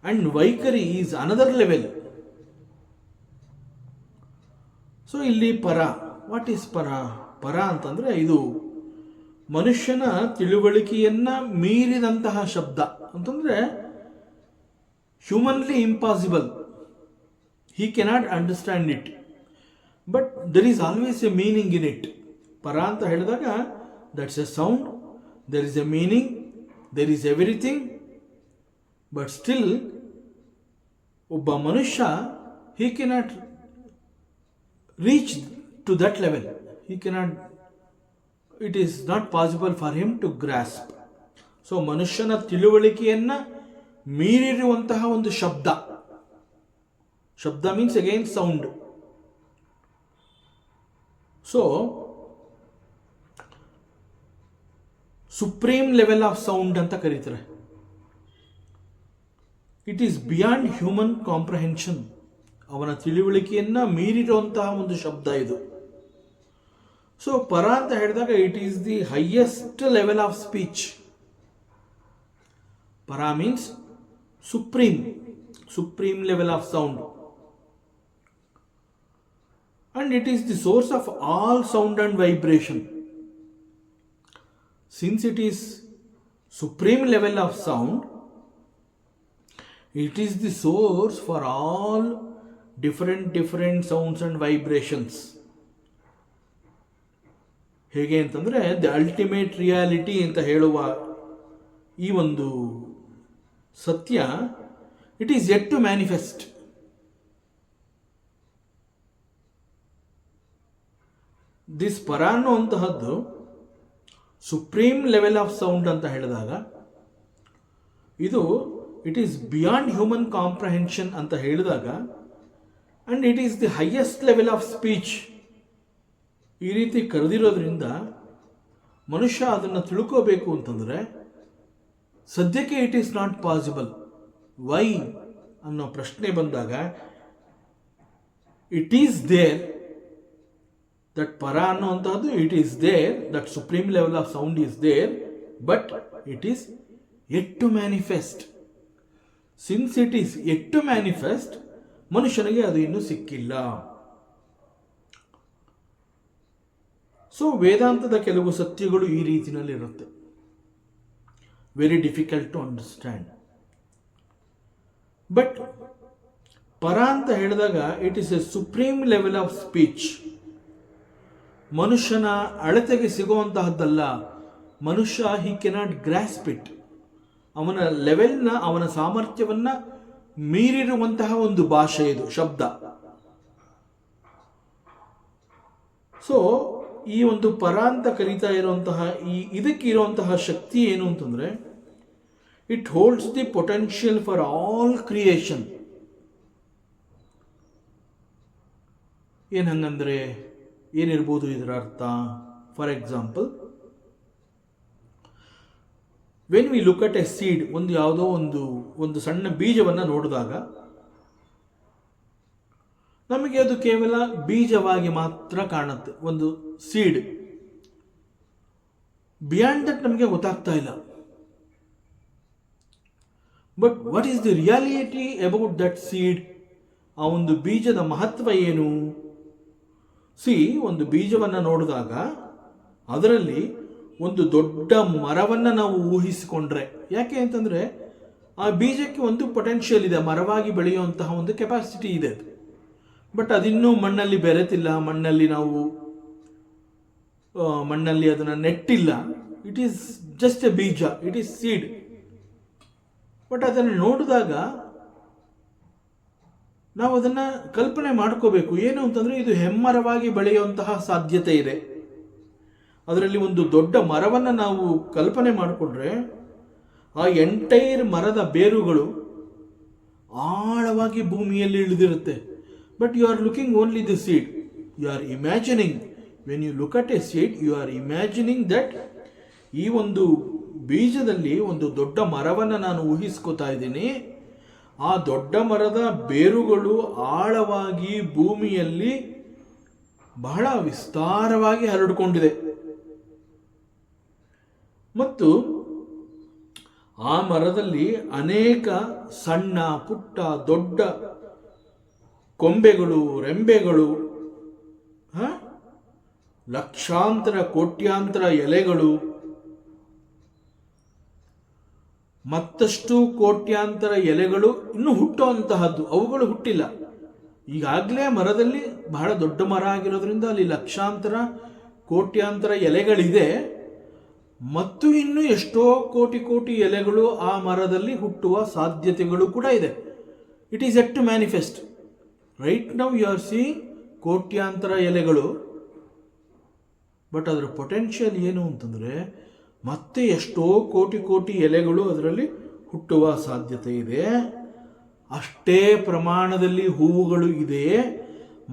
and ವೈಖರಿ ಈಸ್ ಅನದರ್ ಲೆವೆಲ್. ಸೊ ಇಲ್ಲಿ ಪರ, ವಾಟ್ ಈಸ್ ಪರ? ಪರ ಅಂತಂದರೆ ಇದು ಮನುಷ್ಯನ ತಿಳುವಳಿಕೆಯನ್ನು ಮೀರಿದಂತಹ ಶಬ್ದ ಅಂತಂದರೆ humanly impossible. He cannot understand it. But there is always a meaning in it. Para anta helidaga that's a sound, there is a meaning, there is everything. But still obba manushya he cannot reach to that level. He cannot, it is not possible for him to grasp. So ಮನುಷ್ಯನ ತಿಳುವಳಿಕೆಯನ್ನು ಮೀರಿರುವಂತಹ ಒಂದು ಶಬ್ದ. ಶಬ್ದ means again sound. So supreme level of sound ಅಂತ ಕರೀತಾರೆ. It is beyond human comprehension. ಅವನ ತಿಳುವಳಿಕೆಯನ್ನ ಮೀರಿರುವಂತಹ ಒಂದು ಶಬ್ದ ಇದು. ಸೊ ಪರ ಅಂತ ಹೇಳಿದಾಗ it is the highest level of speech. ಪರ means supreme level of sound, and it is the source of all sound and vibration. Since it is supreme level of sound, it is the source for all different sounds and vibrations. ಹೇಗೆ ಅಂತಂದರೆ the ultimate reality ಅಂತ ಹೇಳುವ ಈ ಒಂದು ಸತ್ಯ it is yet to manifest. This para ಅನ್ನುವಂತಹದ್ದು supreme level of sound ಅಂತ ಹೇಳಿದಾಗ ಇದು it is beyond human comprehension ಅಂತ ಹೇಳಿದಾಗ and it is the highest level of speech. ಈ ರೀತಿ ಕರೆದಿರೋದ್ರಿಂದ ಮನುಷ್ಯ ಅದನ್ನು ತಿಳ್ಕೋಬೇಕು ಅಂತಂದರೆ ಸದ್ಯಕ್ಕೆ it is not possible. Why ಅನ್ನೋ ಪ್ರಶ್ನೆ ಬಂದಾಗ it is there, that para ಅನ್ನುವಂಥದ್ದು it is there, that supreme level of sound is there, but it is yet to manifest. Since it is yet to manifest, ಮನುಷ್ಯನಿಗೆ ಅದು ಇನ್ನೂ ಸಿಕ್ಕಿಲ್ಲ. So ವೇದಾಂತದ ಕೆಲವು ಸತ್ಯಗಳು ಈ ರೀತಿಯಲ್ಲಿರುತ್ತೆ. Very difficult to understand. But para ಅಂತ ಹೇಳಿದಾಗ it is a supreme level of speech. ಮನುಷ್ಯನ ಅಳತೆಗೆ ಸಿಗುವಂತಹದ್ದಲ್ಲ. ಮನುಷ್ಯ ಹಿ ಕೆನಾಟ್ ಗ್ರಾಸ್ಪ್ ಇಟ್. ಅವನ ಲೆವೆಲ್ನ, ಅವನ ಸಾಮರ್ಥ್ಯವನ್ನು ಮೀರಿರುವಂತಹ ಒಂದು ಭಾಷೆ ಇದು, ಶಬ್ದ. ಸೊ ಈ ಒಂದು ಪರ ಅಂತ ಕರೀತಾ ಇರುವಂತಹ ಇದಕ್ಕೆ ಇರುವಂತಹ ಶಕ್ತಿ ಏನು ಅಂತಂದರೆ it holds the potential for all creation. ಏನು ಹಂಗಂದ್ರೆ ಏನಿರ್ಬೋದು ಇದರ ಅರ್ಥ? For example, when we look at a seed, ಒಂದು ಯಾವುದೋ ಒಂದು ಸಣ್ಣ ಬೀಜವನ್ನು ನೋಡಿದಾಗ ನಮಗೆ ಅದು ಕೇವಲ ಬೀಜವಾಗಿ ಮಾತ್ರ ಕಾಣುತ್ತೆ, ಒಂದು ಸೀಡ್. ಬಿಯಾಂಡ್ ದಟ್ ನಮಗೆ ಗೊತ್ತಾಗ್ತಾ ಇಲ್ಲ. But what is the reality about that seed? ಆ ಒಂದು ಬೀಜದ ಮಹತ್ವ ಏನು? ಒಂದು ಬೀಜವನ್ನು ನೋಡಿದಾಗ ಅದರಲ್ಲಿ ಒಂದು ದೊಡ್ಡ ಮರವನ್ನು ನಾವು ಊಹಿಸಿಕೊಂಡ್ರೆ, ಯಾಕೆ ಅಂತಂದರೆ ಆ ಬೀಜಕ್ಕೆ ಒಂದು ಪೊಟೆನ್ಷಿಯಲ್ ಇದೆ, ಮರವಾಗಿ ಬೆಳೆಯುವಂತಹ ಒಂದು ಕೆಪಾಸಿಟಿ ಇದೆ. ಬಟ್ ಅದಿನ್ನೂ ಮಣ್ಣಲ್ಲಿ ಬೆರೆತಿಲ್ಲ, ಮಣ್ಣಲ್ಲಿ ಅದನ್ನು ನೆಟ್ಟಿಲ್ಲ. ಇಟ್ ಈಸ್ ಜಸ್ಟ್ ಎ ಬೀಜ, ಇಟ್ ಈಸ್ ಸೀಡ್. ಬಟ್ ಅದನ್ನು ನೋಡಿದಾಗ ನಾವು ಅದನ್ನು ಕಲ್ಪನೆ ಮಾಡ್ಕೋಬೇಕು. ಏನು ಅಂತಂದರೆ ಇದು ಹೆಮ್ಮರವಾಗಿ ಬೆಳೆಯುವಂತಹ ಸಾಧ್ಯತೆ ಇದೆ. ಅದರಲ್ಲಿ ಒಂದು ದೊಡ್ಡ ಮರವನ್ನು ನಾವು ಕಲ್ಪನೆ ಮಾಡಿಕೊಂಡ್ರೆ ಆ ಎಂಟೈರ್ ಮರದ ಬೇರುಗಳು ಆಳವಾಗಿ ಭೂಮಿಯಲ್ಲಿ ಇಳಿದಿರುತ್ತೆ. But you are looking only the seed. You are imagining, when you look at a seed, you are imagining that ಈ ಒಂದು ಬೀಜದಲ್ಲಿ ಒಂದು ದೊಡ್ಡ ಮರವನ್ನು ನಾನು ಊಹಿಸ್ಕೋತಾ ಇದ್ದೀನಿ. ಆ ದೊಡ್ಡ ಮರದ ಬೇರುಗಳು ಆಳವಾಗಿ ಭೂಮಿಯಲ್ಲಿ ಬಹಳ ವಿಸ್ತಾರವಾಗಿ ಹರಡಿಕೊಂಡಿದೆ ಮತ್ತು ಆ ಮರದಲ್ಲಿ ಅನೇಕ ಸಣ್ಣ ಪುಟ್ಟ ದೊಡ್ಡ ಕೊಂಬೆಗಳು, ರೆಂಬೆಗಳು, ಲಕ್ಷಾಂತರ ಕೋಟ್ಯಾಂತರ ಎಲೆಗಳು, ಮತ್ತಷ್ಟು ಕೋಟ್ಯಾಂತರ ಎಲೆಗಳು ಇನ್ನೂ ಹುಟ್ಟುವಂತಹದ್ದು. ಅವುಗಳು ಹುಟ್ಟಿಲ್ಲ. ಈಗಾಗಲೇ ಮರದಲ್ಲಿ ಬಹಳ ದೊಡ್ಡ ಮರ ಆಗಿರೋದ್ರಿಂದ ಅಲ್ಲಿ ಲಕ್ಷಾಂತರ ಕೋಟ್ಯಾಂತರ ಎಲೆಗಳಿದೆ ಮತ್ತು ಇನ್ನು ಎಷ್ಟೋ ಕೋಟಿ ಕೋಟಿ ಎಲೆಗಳು ಆ ಮರದಲ್ಲಿ ಹುಟ್ಟುವ ಸಾಧ್ಯತೆಗಳು ಕೂಡ ಇದೆ. It is yet to manifest. Right now you are seeing ಕೋಟ್ಯಾಂತರ ಎಲೆಗಳು, ಬಟ್ ಅದರ ಪೊಟೆನ್ಷಿಯಲ್ ಏನು ಅಂತಂದರೆ ಮತ್ತೆ ಎಷ್ಟೋ ಕೋಟಿ ಕೋಟಿ ಎಲೆಗಳು ಅದರಲ್ಲಿ ಹುಟ್ಟುವ ಸಾಧ್ಯತೆ ಇದೆ. ಅಷ್ಟೇ ಪ್ರಮಾಣದಲ್ಲಿ ಹೂವುಗಳು ಇದೆ,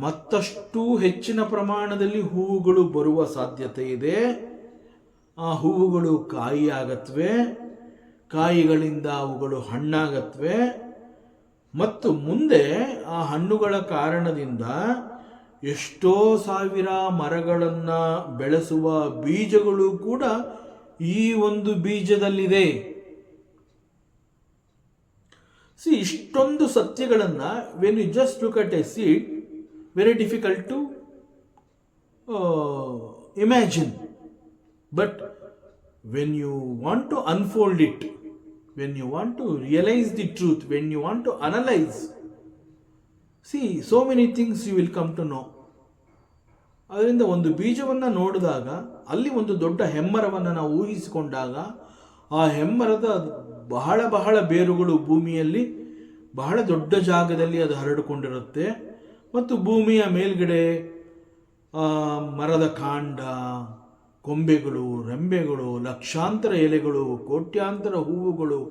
ಮತ್ತಷ್ಟು ಹೆಚ್ಚಿನ ಪ್ರಮಾಣದಲ್ಲಿ ಹೂವುಗಳು ಬರುವ ಸಾಧ್ಯತೆ ಇದೆ. ಆ ಹೂವುಗಳು ಕಾಯಿಯಾಗತ್ವೆ, ಕಾಯಿಗಳಿಂದ ಅವುಗಳು ಹಣ್ಣಾಗತ್ವೆ ಮತ್ತು ಮುಂದೆ ಆ ಹಣ್ಣುಗಳ ಕಾರಣದಿಂದ ಎಷ್ಟೋ ಸಾವಿರ ಮರಗಳನ್ನು ಬೆಳೆಸುವ ಬೀಜಗಳು ಕೂಡ ಈ ಒಂದು ಬೀಜದಲ್ಲಿದೆ. ಇಷ್ಟೊಂದು ಸತ್ಯಗಳನ್ನು when you just look at a seed, very difficult to imagine. But when you want to unfold it, when you want to realize the truth, when you want to analyse, so many things you will come to know. ಅದರಿಂದ ಒಂದು ಬೀಜವನ್ನು ನೋಡಿದಾಗ ಅಲ್ಲಿ ಒಂದು ದೊಡ್ಡ ಹೆಮ್ಮರವನ್ನು ನಾವು ಊಹಿಸಿಕೊಂಡಾಗ ಆ ಹೆಮ್ಮರದ ಬಹಳ ಬಹಳ ಬೇರುಗಳು ಭೂಮಿಯಲ್ಲಿ ಬಹಳ ದೊಡ್ಡ ಜಾಗದಲ್ಲಿ ಅದು ಹರಡಿಕೊಂಡಿರುತ್ತೆ ಮತ್ತು ಭೂಮಿಯ ಮೇಲ್ಗಡೆ ಮರದ ಕಾಂಡ, ಕೊಂಬೆಗಳು, ರೆಂಬೆಗಳು, ಲಕ್ಷಾಂತರ ಎಲೆಗಳು, ಕೋಟ್ಯಾಂತರ ಹೂವುಗಳು,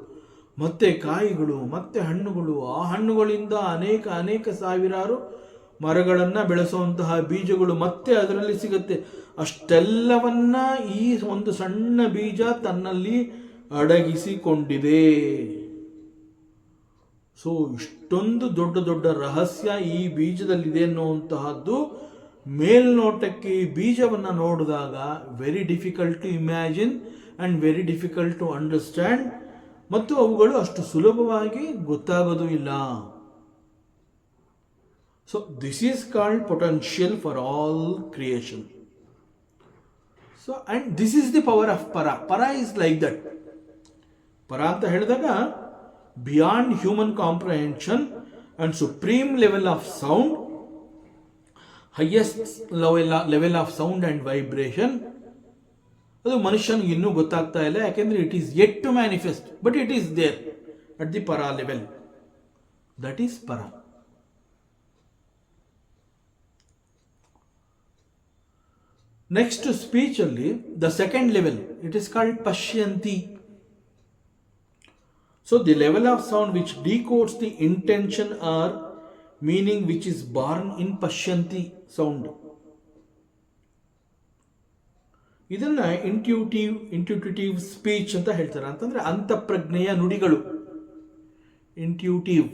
ಮತ್ತೆ ಕಾಯಿಗಳು, ಮತ್ತೆ ಹಣ್ಣುಗಳು, ಆ ಹಣ್ಣುಗಳಿಂದ ಅನೇಕ ಅನೇಕ ಸಾವಿರಾರು ಮರಗಳನ್ನು ಬೆಳೆಸುವಂತಹ ಬೀಜಗಳು ಮತ್ತೆ ಅದರಲ್ಲಿ ಸಿಗುತ್ತೆ. ಅಷ್ಟೆಲ್ಲವನ್ನ ಈ ಒಂದು ಸಣ್ಣ ಬೀಜ ತನ್ನಲ್ಲಿ ಅಡಗಿಸಿಕೊಂಡಿದೆ. ಸೊ ಇಷ್ಟೊಂದು ದೊಡ್ಡ ದೊಡ್ಡ ರಹಸ್ಯ ಈ ಬೀಜದಲ್ಲಿದೆ ಅನ್ನುವಂತಹದ್ದು ಮೇಲ್ನೋಟಕ್ಕೆ ಈ ಬೀಜವನ್ನು ನೋಡಿದಾಗ very difficult to imagine and very difficult to understand, ಮತ್ತು ಅವುಗಳು ಅಷ್ಟು ಸುಲಭವಾಗಿ ಗೊತ್ತಾಗೋದು ಇಲ್ಲ. So this is called potential for all creation. So and this is the power of para. Para is like that. Para anta ಹೇಳಿದಾಗ beyond human comprehension and supreme level of sound, highest level of sound and vibration. ಅದು ಮನುಷ್ಯನಿಗೆ ಇನ್ನೂ ಗೊತ್ತಾಗ್ತಾ ಇಲ್ಲ, ಯಾಕೆಂದ್ರೆ it is yet to manifest, but it is there at the para level. That is para. Next speech ಅಲ್ಲಿ the second level, it is called pashyanti. So the level of sound which decodes the intention or meaning which is born in pashyanti sound. ಇದನ್ನ intuitive speech ಅಂತ ಹೇಳ್ತಾರೆ. ಅಂತಂದ್ರೆ ಅಂತಃಪ್ರಜ್ಞೆಯ ನುಡಿಗಳು, intuitive.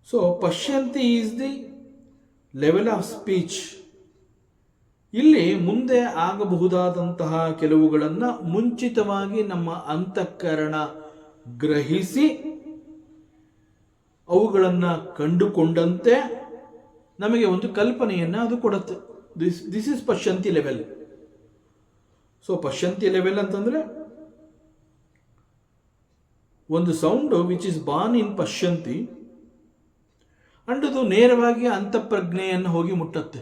So pashyanti is the level of speech. ಇಲ್ಲಿ ಮುಂದೆ ಆಗಬಹುದಾದಂತಹ ಕೆಲವುಗಳನ್ನು ಮುಂಚಿತವಾಗಿ ನಮ್ಮ ಅಂತಃಕರಣ ಗ್ರಹಿಸಿ ಅವುಗಳನ್ನು ಕಂಡುಕೊಂಡಂತೆ ನಮಗೆ ಒಂದು ಕಲ್ಪನೆಯನ್ನು ಅದು ಕೊಡುತ್ತೆ. This is pashyanti level. So pashyanti level ಅಂತಂದ್ರೆ ಒಂದು sound which is born in pashyanti and ಅದು ನೇರವಾಗಿ ಅಂತಃಪ್ರಜ್ಞೆಯನ್ನು ಹೋಗಿ ಮುಟ್ಟುತ್ತೆ.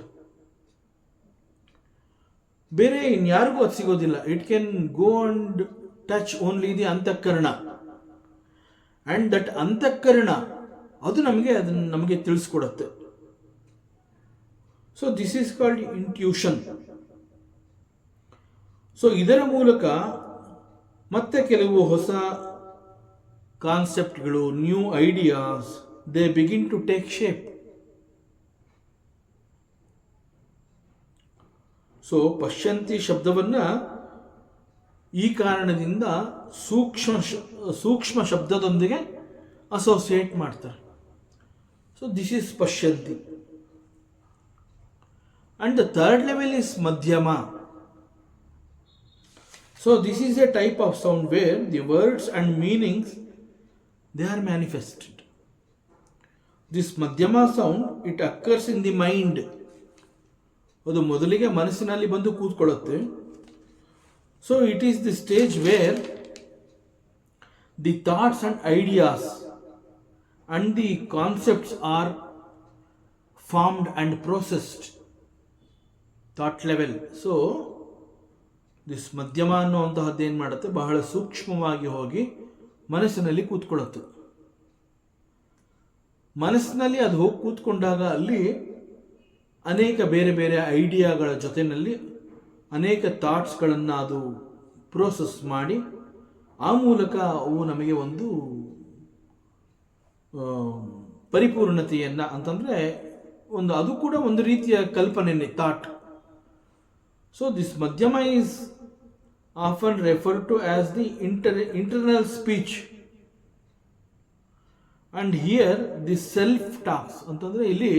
ಬೇರೆ ಇನ್ಯಾರಿಗೂ ಅದು ಸಿಗೋದಿಲ್ಲ. It can go and touch only the antahkarana, and that antahkarana ಅದು ನಮಗೆ ತಿಳಿಸ್ಕೊಡುತ್ತೆ. So this is called intuition. So ಇದರ ಮೂಲಕ ಮತ್ತೆ ಕೆಲವು ಹೊಸ ಕಾನ್ಸೆಪ್ಟ್ಗಳು, new ideas, they begin to take shape. So ಪಶ್ಯಂತಿ ಶಬ್ದವನ್ನು ಈ ಕಾರಣದಿಂದ ಸೂಕ್ಷ್ಮ ಶಬ್ದದೊಂದಿಗೆ ಅಸೋಸಿಯೇಟ್ ಮಾಡ್ತಾರೆ. So this is pashyanti. And the third level is madhyama. So this is a type of sound where the words and meanings, they are manifested. This madhyama sound, it occurs in the mind. ಅದು ಮೊದಲಿಗೆ ಮನಸ್ಸಿನಲ್ಲಿ ಬಂದು ಕೂತ್ಕೊಳ್ಳುತ್ತೆ. So it is the stage where the thoughts and ideas and the concepts are formed and processed. Thought level. So this ಮಧ್ಯಮ ಅನ್ನುವಂತಹದ್ದು ಏನು ಮಾಡುತ್ತೆ, ಬಹಳ ಸೂಕ್ಷ್ಮವಾಗಿ ಹೋಗಿ ಮನಸ್ಸಿನಲ್ಲಿ ಕೂತ್ಕೊಳ್ಳುತ್ತೆ. ಮನಸ್ಸಿನಲ್ಲಿ ಅದು ಹೋಗಿ ಕೂತ್ಕೊಂಡಾಗ ಅಲ್ಲಿ ಅನೇಕ ಬೇರೆ ಬೇರೆ ಐಡಿಯಾಗಳ ಜೊತೆಯಲ್ಲಿ ಅನೇಕ ಥಾಟ್ಸ್ಗಳನ್ನು ಅದು ಪ್ರೋಸೆಸ್ ಮಾಡಿ ಆ ಮೂಲಕ ಅವು ನಮಗೆ ಒಂದು ಪರಿಪೂರ್ಣತೆಯನ್ನು ಅಂತಂದರೆ ಅದು ಕೂಡ ಒಂದು ರೀತಿಯ ಕಲ್ಪನೆಯೇ, thought. So this madhyama is often referred to as the internal speech, and here the self talks ಅಂತಂದ್ರೆ ಇಲ್ಲಿ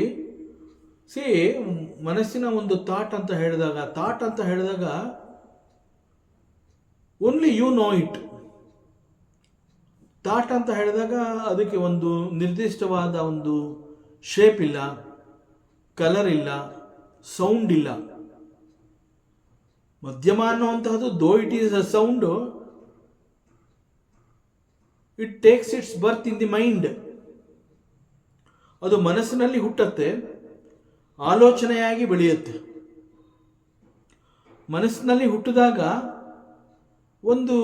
ಮನಸ್ಸಿನ ಒಂದು ಥಾಟ್ ಅಂತ ಹೇಳಿದಾಗ only you know it. Thought ಅಂತ ಹೇಳಿದಾಗ ಅದಕ್ಕೆ ಒಂದು ನಿರ್ದಿಷ್ಟವಾದ ಒಂದು ಶೇಪ್ ಇಲ್ಲ, ಕಲರ್ ಇಲ್ಲ, ಸೌಂಡ್ ಇಲ್ಲ. ಮಧ್ಯಮ ಅನ್ನುವಂತಹದ್ದು though it is a sound, it takes its birth in the mind. ಅದು ಮನಸ್ಸಿನಲ್ಲಿ ಹುಟ್ಟುತ್ತೆ, ಆಲೋಚನೆಯಾಗಿ ಬೆಳೆಯುತ್ತೆ. ಮನಸ್ಸಿನಲ್ಲಿ ಹುಟ್ಟಿದಾಗ ಒಂದು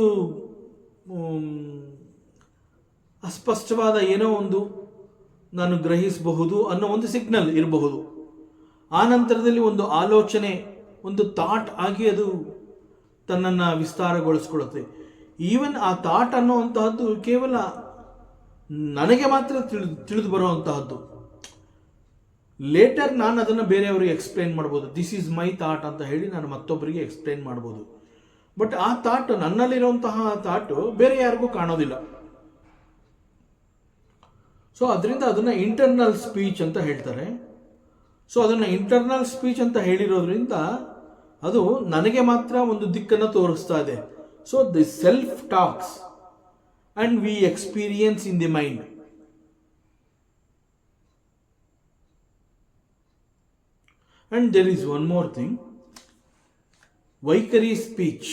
ಅಸ್ಪಷ್ಟವಾದ ಏನೋ ಒಂದು ನಾನು ಗ್ರಹಿಸಬಹುದು ಅನ್ನೋ ಒಂದು ಸಿಗ್ನಲ್ ಇರಬಹುದು. ಆ ನಂತರದಲ್ಲಿ ಒಂದು ಆಲೋಚನೆ, ಒಂದು ಥಾಟ್ ಆಗಿ ಅದು ತನ್ನನ್ನು ವಿಸ್ತಾರಗೊಳಿಸ್ಕೊಳ್ಳುತ್ತೆ. ಈವನ್ ಆ ಥಾಟ್ ಅನ್ನುವಂತಹದ್ದು ಕೇವಲ ನನಗೆ ಮಾತ್ರ ತಿಳಿದು ಬರುವಂತಹದ್ದು. ಲೇಟರ್ ನಾನು ಅದನ್ನು ಬೇರೆಯವರಿಗೆ ಎಕ್ಸ್ಪ್ಲೇನ್ ಮಾಡ್ಬೋದು. ದಿಸ್ ಈಸ್ ಮೈ ಥಾಟ್ ಅಂತ ಹೇಳಿ ನಾನು ಮತ್ತೊಬ್ಬರಿಗೆ ಎಕ್ಸ್ಪ್ಲೇನ್ ಮಾಡ್ಬೋದು. ಬಟ್ ಆ ಥಾಟ್, ನನ್ನಲ್ಲಿರುವಂತಹ ಥಾಟು ಬೇರೆ ಯಾರಿಗೂ ಕಾಣೋದಿಲ್ಲ. ಸೊ ಅದರಿಂದ ಅದನ್ನು ಇಂಟರ್ನಲ್ ಸ್ಪೀಚ್ ಅಂತ ಹೇಳ್ತಾರೆ. ಸೊ ಅದನ್ನು ಇಂಟರ್ನಲ್ ಸ್ಪೀಚ್ ಅಂತ ಹೇಳಿರೋದ್ರಿಂದ ಅದು ನನಗೆ ಮಾತ್ರ ಒಂದು ದಿಕ್ಕನ್ನು ತೋರಿಸ್ತಾ ಇದೆ. So the self talks and we experience in the mind. And there is one more thing, vaikhari speech.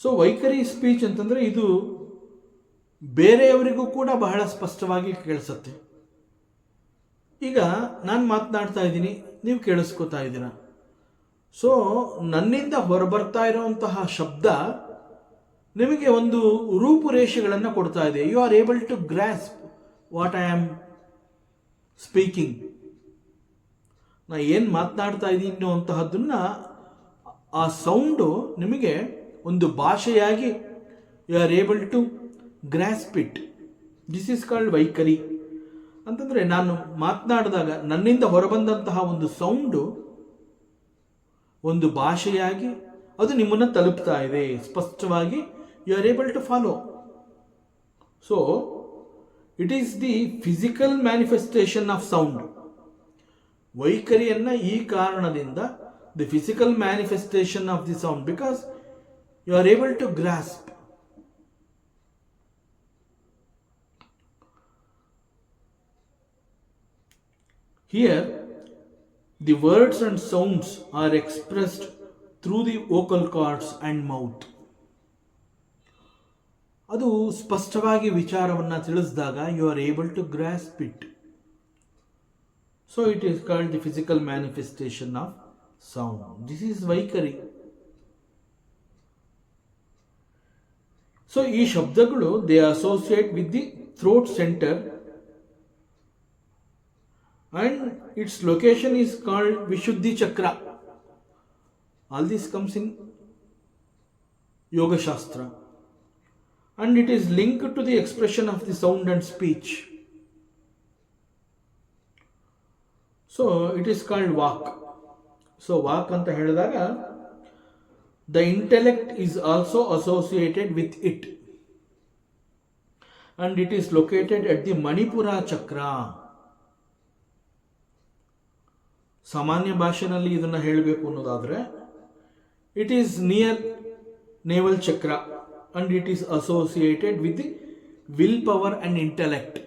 So vaikhari speech ಅಂತಂದರೆ ಇದು ಬೇರೆಯವರಿಗೂ ಕೂಡ ಬಹಳ ಸ್ಪಷ್ಟವಾಗಿ ಕೇಳಿಸುತ್ತೆ. ಈಗ ನಾನು ಮಾತನಾಡ್ತಾ ಇದ್ದೀನಿ, ನೀವು ಕೇಳಿಸ್ಕೊತಾ ಇದ್ದೀರಾ. ಸೊ ನನ್ನಿಂದ ಹೊರಬರ್ತಾ ಇರುವಂತಹ ಶಬ್ದ ನಿಮಗೆ ಒಂದು ರೂಪುರೇಷೆಗಳನ್ನು ಕೊಡ್ತಾ ಇದೆ. You are able to grasp what I am speaking. ನಾ ಏನು ಮಾತನಾಡ್ತಾ ಇದ್ದೀನಿ ಅನ್ನುವಂತಹದ್ದನ್ನು ಆ ಸೌಂಡು ನಿಮಗೆ ಒಂದು ಭಾಷೆಯಾಗಿ you are able to grasp it. This is called vaikhari. ಅಂತಂದರೆ ನಾನು ಮಾತನಾಡಿದಾಗ ನನ್ನಿಂದ ಹೊರಬಂದಂತಹ ಒಂದು ಸೌಂಡು ಒಂದು ಭಾಷೆಯಾಗಿ ಅದು ನಿಮ್ಮನ್ನು ತಲುಪ್ತಾ ಇದೆ ಸ್ಪಷ್ಟವಾಗಿ. You are able to follow. So it is the physical manifestation of sound. ವೈಖರಿಯನ್ನು ಈ ಕಾರಣದಿಂದ the physical manifestation of the sound, because you are able to grasp. Here, the words and sounds are expressed through the vocal cords and mouth. ಅದು ಸ್ಪಷ್ಟವಾಗಿ ವಿಚಾರವನ್ನು ತಿಳಿಸಿದಾಗ you are able to grasp it. So it is called the physical manifestation of sound. This is vaikhari. So ಈ ಶಬ್ದಗಳು they associate with the throat centre and its location is called Vishuddhi Chakra. All this comes in Yoga Shastra, and it is linked to the expression of the sound and speech. So it is called Vak. So Vak anta helidaga the intellect is also associated with it, and it is located at the Manipura Chakra. ಸಾಮಾನ್ಯ ಭಾಷೆಯಲ್ಲಿ ಇದನ್ನು ಹೇಳಬೇಕು ಅನ್ನೋದಾದರೆ it is near naval chakra and it is associated with the will power and intellect.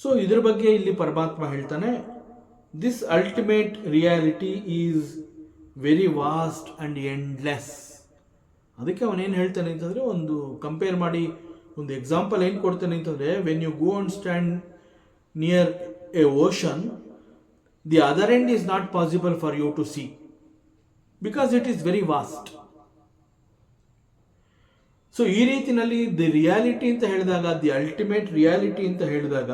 So ಇದ್ರ ಬಗ್ಗೆ ಇಲ್ಲಿ ಪರಮಾತ್ಮ ಹೇಳ್ತಾನೆ, this ultimate reality is very vast and endless. ಅದಕ್ಕೆ ಅವನೇನು ಹೇಳ್ತಾನೆ ಅಂತಂದರೆ, ಒಂದು ಕಂಪೇರ್ ಮಾಡಿ ಒಂದು ಎಕ್ಸಾಂಪಲ್ ಏನು ಕೊಡ್ತಾನೆ ಅಂತಂದರೆ, when you go and stand near a ocean, the other end is not possible for you to see because it is very vast. So ಈ ರೀತಿಯಲ್ಲಿ ದಿ ರಿಯಾಲಿಟಿ ಅಂತ ಹೇಳಿದಾಗ, ದಿ ಅಲ್ಟಿಮೇಟ್ ರಿಯಾಲಿಟಿ ಅಂತ ಹೇಳಿದಾಗ,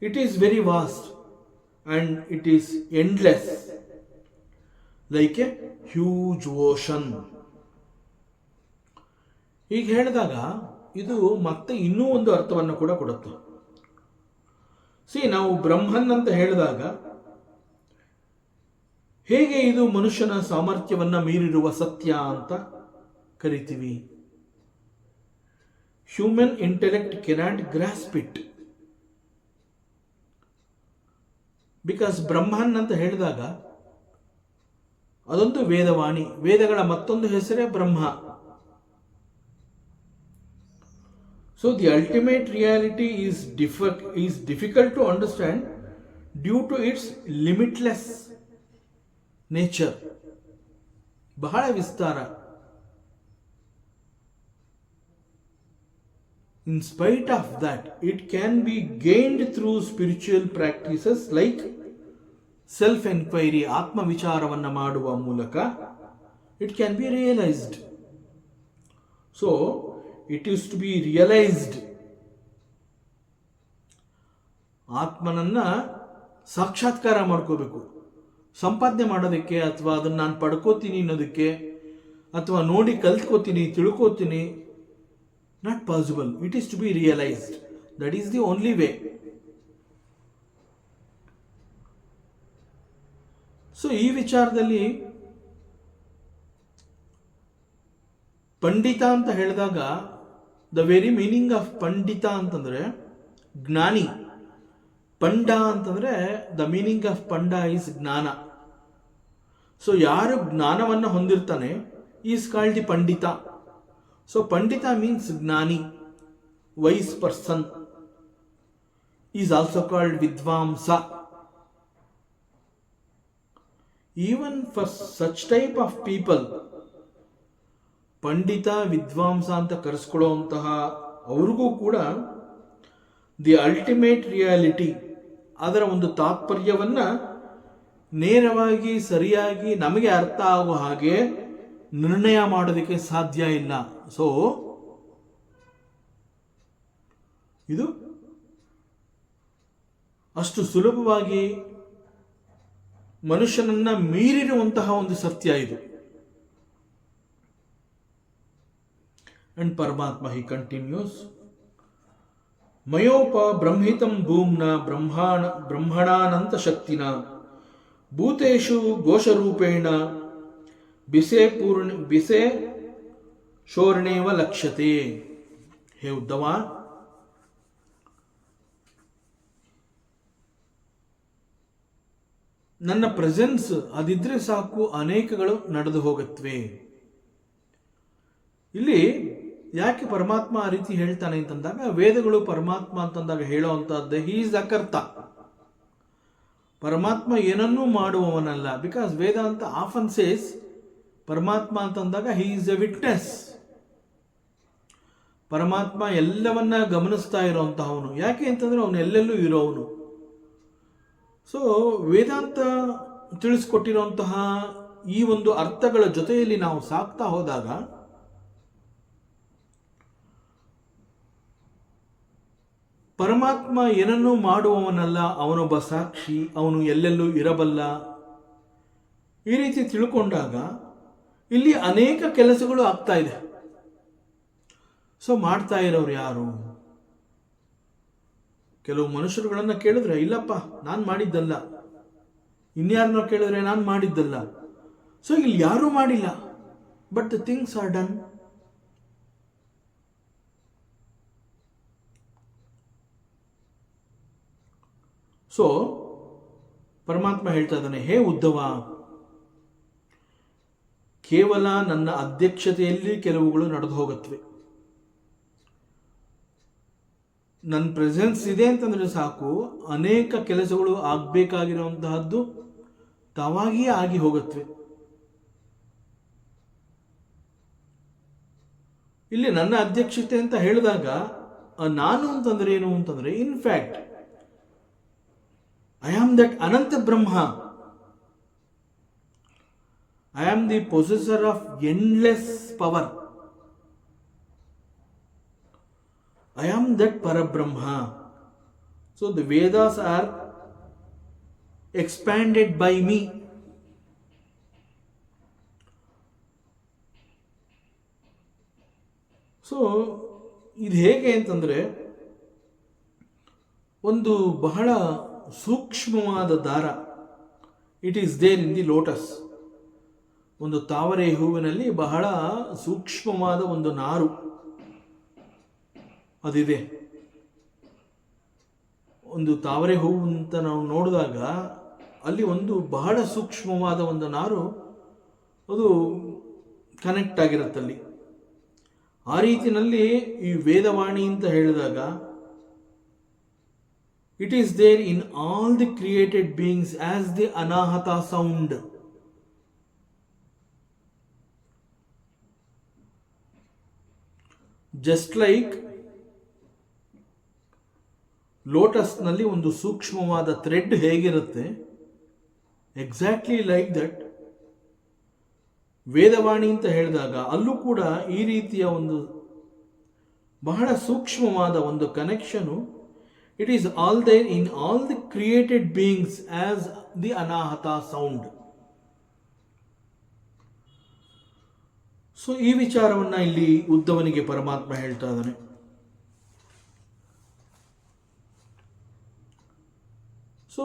it is very vast and it is endless like a huge ocean. ಈಗ ಹೇಳಿದಾಗ ಇದು ಮತ್ತೆ ಇನ್ನೂ ಒಂದು ಅರ್ಥವನ್ನು ಕೂಡ ಕೊಡುತ್ತೆ. ನಾವು ಬ್ರಹ್ಮನ್ ಅಂತ ಹೇಳಿದಾಗ ಹೇಗೆ ಇದು ಮನುಷ್ಯನ ಸಾಮರ್ಥ್ಯವನ್ನ ಮೀರಿರುವ ಸತ್ಯ ಅಂತ ಕರಿತೀವಿ. Human intellect cannot grasp it, because ಬ್ರಹ್ಮನ್ ಅಂತ ಹೇಳಿದಾಗ ಅದೊಂದು ವೇದವಾಣಿ, ವೇದಗಳ ಮತ್ತೊಂದು ಹೆಸರೇ ಬ್ರಹ್ಮ. So the ultimate reality is difficult to understand due to its limitless nature. ಬಹಳ ವಿಸ್ತಾರ. In spite of that, it can be gained through spiritual practices like self-enquiry, ಆತ್ಮ ವಿಚಾರವನ್ನು ಮಾಡುವ ಮೂಲಕ it can be realized. So it is to be realized. ಆತ್ಮನನ್ನ ಸಾಕ್ಷಾತ್ಕಾರ ಮಾಡ್ಕೋಬೇಕು. ಸಂಪಾದನೆ ಮಾಡೋದಕ್ಕೆ ಅಥವಾ ಅದನ್ನು ನಾನು ಪಡ್ಕೋತೀನಿ ಅನ್ನೋದಕ್ಕೆ ಅಥವಾ ನೋಡಿ ಕಲ್ತ್ಕೋತೀನಿ ತಿಳ್ಕೋತೀನಿ, not possible. It is to be realized. That is the only way. So ಈ ವಿಚಾರದಲ್ಲಿ ಪಂಡಿತ ಅಂತ ಹೇಳಿದಾಗ ದ ವೆರಿ ಮೀನಿಂಗ್ ಆಫ್ ಪಂಡಿತ ಅಂತಂದರೆ ಜ್ಞಾನಿ. ಪಂಡ ಅಂತಂದರೆ the meaning of panda is jnana. So ಯಾರು ಜ್ಞಾನವನ್ನು ಹೊಂದಿರ್ತಾನೆ is called the pandita. So pandita means jnani, wise person. Is also called vidvamsa. Even for such type of people, ಪಂಡಿತ ವಿದ್ವಾಂಸ ಅಂತ ಕರೆಸ್ಕೊಳ್ಳುವಂತಹ ಅವ್ರಿಗೂ ಕೂಡ ದಿ ಅಲ್ಟಿಮೇಟ್ ರಿಯಾಲಿಟಿ, ಅದರ ಒಂದು ತಾತ್ಪರ್ಯವನ್ನ ನೇರವಾಗಿ ಸರಿಯಾಗಿ ನಮಗೆ ಅರ್ಥ ಆಗುವ ಹಾಗೆ ನಿರ್ಣಯ ಮಾಡೋದಕ್ಕೆ ಸಾಧ್ಯ ಇಲ್ಲ. ಸೊ ಇದು ಅಷ್ಟು ಸುಲಭವಾಗಿ ಮನುಷ್ಯನನ್ನ ಮೀರಿರುವಂತಹ ಒಂದು ಸತ್ಯ ಇದು. And Paramatma, he continues, Mayopa brahmitam bhumna brahmanananta shaktina bhuteshu gosharupena bise shorneva lakshate. He Uddhava, ನನ್ನ ಪ್ರೆಸೆನ್ಸ್ ಅದಿದ್ರೆ ಸಾಕು ಅನೇಕಗಳು ನಡೆದು ಹೋಗುತ್ತವೆ. ಇಲ್ಲಿ ಯಾಕೆ ಪರಮಾತ್ಮ ಆ ರೀತಿ ಹೇಳ್ತಾನೆ ಅಂತಂದಾಗ, ವೇದಗಳು ಪರಮಾತ್ಮ ಅಂತಂದಾಗ ಹೇಳೋ ಅಂತದ್ದು ಹಿ ಈಸ್ ಅಕರ್ತ. ಪರಮಾತ್ಮ ಏನನ್ನೂ ಮಾಡುವವನಲ್ಲ. ಬಿಕಾಸ್ ವೇದಾಂತ ಆಫನ್ ಸೇಸ್ ಪರಮಾತ್ಮ ಅಂತಂದಾಗ ಹಿ ಈಸ್ ಎ ವಿಟ್ನೆಸ್. ಪರಮಾತ್ಮ ಎಲ್ಲವನ್ನ ಗಮನಿಸ್ತಾ ಇರೋಂತಹವನು. ಯಾಕೆ ಅಂತಂದ್ರೆ ಅವನು ಎಲ್ಲೆಲ್ಲೂ ಇರೋವನು. ಸೊ ವೇದಾಂತ ತಿಳಿಸ್ಕೊಟ್ಟಿರುವಂತಹ ಈ ಒಂದು ಅರ್ಥಗಳ ಜೊತೆಯಲ್ಲಿ ನಾವು ಸಾಕ್ತಾ ಹೋದಾಗ ಪರಮಾತ್ಮ ಏನನ್ನೂ ಮಾಡುವವನಲ್ಲ, ಅವನೊಬ್ಬ ಸಾಕ್ಷಿ, ಅವನು ಎಲ್ಲೆಲ್ಲೂ ಇರಬಲ್ಲ. ಈ ರೀತಿ ತಿಳ್ಕೊಂಡಾಗ ಇಲ್ಲಿ ಅನೇಕ ಕೆಲಸಗಳು ಆಗ್ತಾ ಇದೆ. ಸೊ ಮಾಡ್ತಾ ಇರೋರು ಯಾರು? ಕೆಲವು ಮನುಷ್ಯರುಗಳನ್ನ ಕೇಳಿದ್ರೆ ಇಲ್ಲಪ್ಪ ನಾನು ಮಾಡಿದ್ದಲ್ಲ, ಇನ್ಯಾರನ್ನ ಕೇಳಿದ್ರೆ ನಾನು ಮಾಡಿದ್ದಲ್ಲ. ಸೊ ಇಲ್ಲಿ ಯಾರೂ ಮಾಡಿಲ್ಲ, but the things are done. So ಪರಮಾತ್ಮ ಹೇಳ್ತಾ ಇದ್ದಾನೆ, ಹೇ ಉದ್ಧವ, ಕೇವಲ ನನ್ನ ಅಧ್ಯಕ್ಷತೆಯಲ್ಲಿ ಕೆಲವುಗಳು ನಡೆದು ಹೋಗುತ್ತವೆ. ನನ್ನ ಪ್ರೆಸೆನ್ಸ್ ಇದೆ ಅಂತಂದ್ರೆ ಸಾಕು, ಅನೇಕ ಕೆಲಸಗಳು ಆಗಬೇಕಾಗಿರುವಂತಹದ್ದು ತಾವಾಗಿಯೇ ಆಗಿ ಹೋಗುತ್ತವೆ. ಇಲ್ಲಿ ನನ್ನ ಅಧ್ಯಕ್ಷತೆ ಅಂತ ಹೇಳಿದಾಗ ನಾನು ಅಂತಂದ್ರೆ ಏನು ಅಂತಂದ್ರೆ, in fact I am that Ananta Brahma. I am the possessor of endless power. I am that Parabrahma. So the Vedas are expanded by me. So ಇದು ಹೇಗೆ ಅಂತಂದ್ರೆ, ಒಂದು ಬಹಳ ಸೂಕ್ಷ್ಮವಾದ ದಾರ, it is there in the lotus. ಒಂದು ತಾವರೆ ಹೂವಿನಲ್ಲಿ ಬಹಳ ಸೂಕ್ಷ್ಮವಾದ ಒಂದು ನಾರು ಅದಿದೆ. ಒಂದು ತಾವರೆ ಹೂವು ಅಂತ ನಾವು ನೋಡಿದಾಗ ಅಲ್ಲಿ ಒಂದು ಬಹಳ ಸೂಕ್ಷ್ಮವಾದ ಒಂದು ನಾರು ಅದು ಕನೆಕ್ಟ್ ಆಗಿರುತ್ತಲ್ಲಿ. ಆ ರೀತಿಯಲ್ಲಿ ಈ ವೇದವಾಣಿ ಅಂತ ಹೇಳಿದಾಗ it is there in all the created beings as the anahata sound. Just like lotus ನಲ್ಲಿ ಒಂದು ಸೂಕ್ಷ್ಮವಾದ ಥ್ರೆಡ್ ಹೇಗಿರುತ್ತೆ, ಎಕ್ಸಾಕ್ಟ್ಲಿ ಲೈಕ್ ದಟ್ ವೇದವಾಣಿ ಅಂತ ಹೇಳಿದಾಗ ಅಲ್ಲೂ ಕೂಡ ಈ ರೀತಿಯ ಒಂದು ಬಹಳ ಸೂಕ್ಷ್ಮವಾದ ಒಂದು connection, it is all there in all the created beings as the anahata sound. So ಈ ವಿಚಾರವನ್ನ ಇಲ್ಲಿ ಉದ್ಧವನಿಗೆ ಪರಮಾತ್ಮ ಹೇಳ್ತಾ ಇದ್ದಾನೆ. So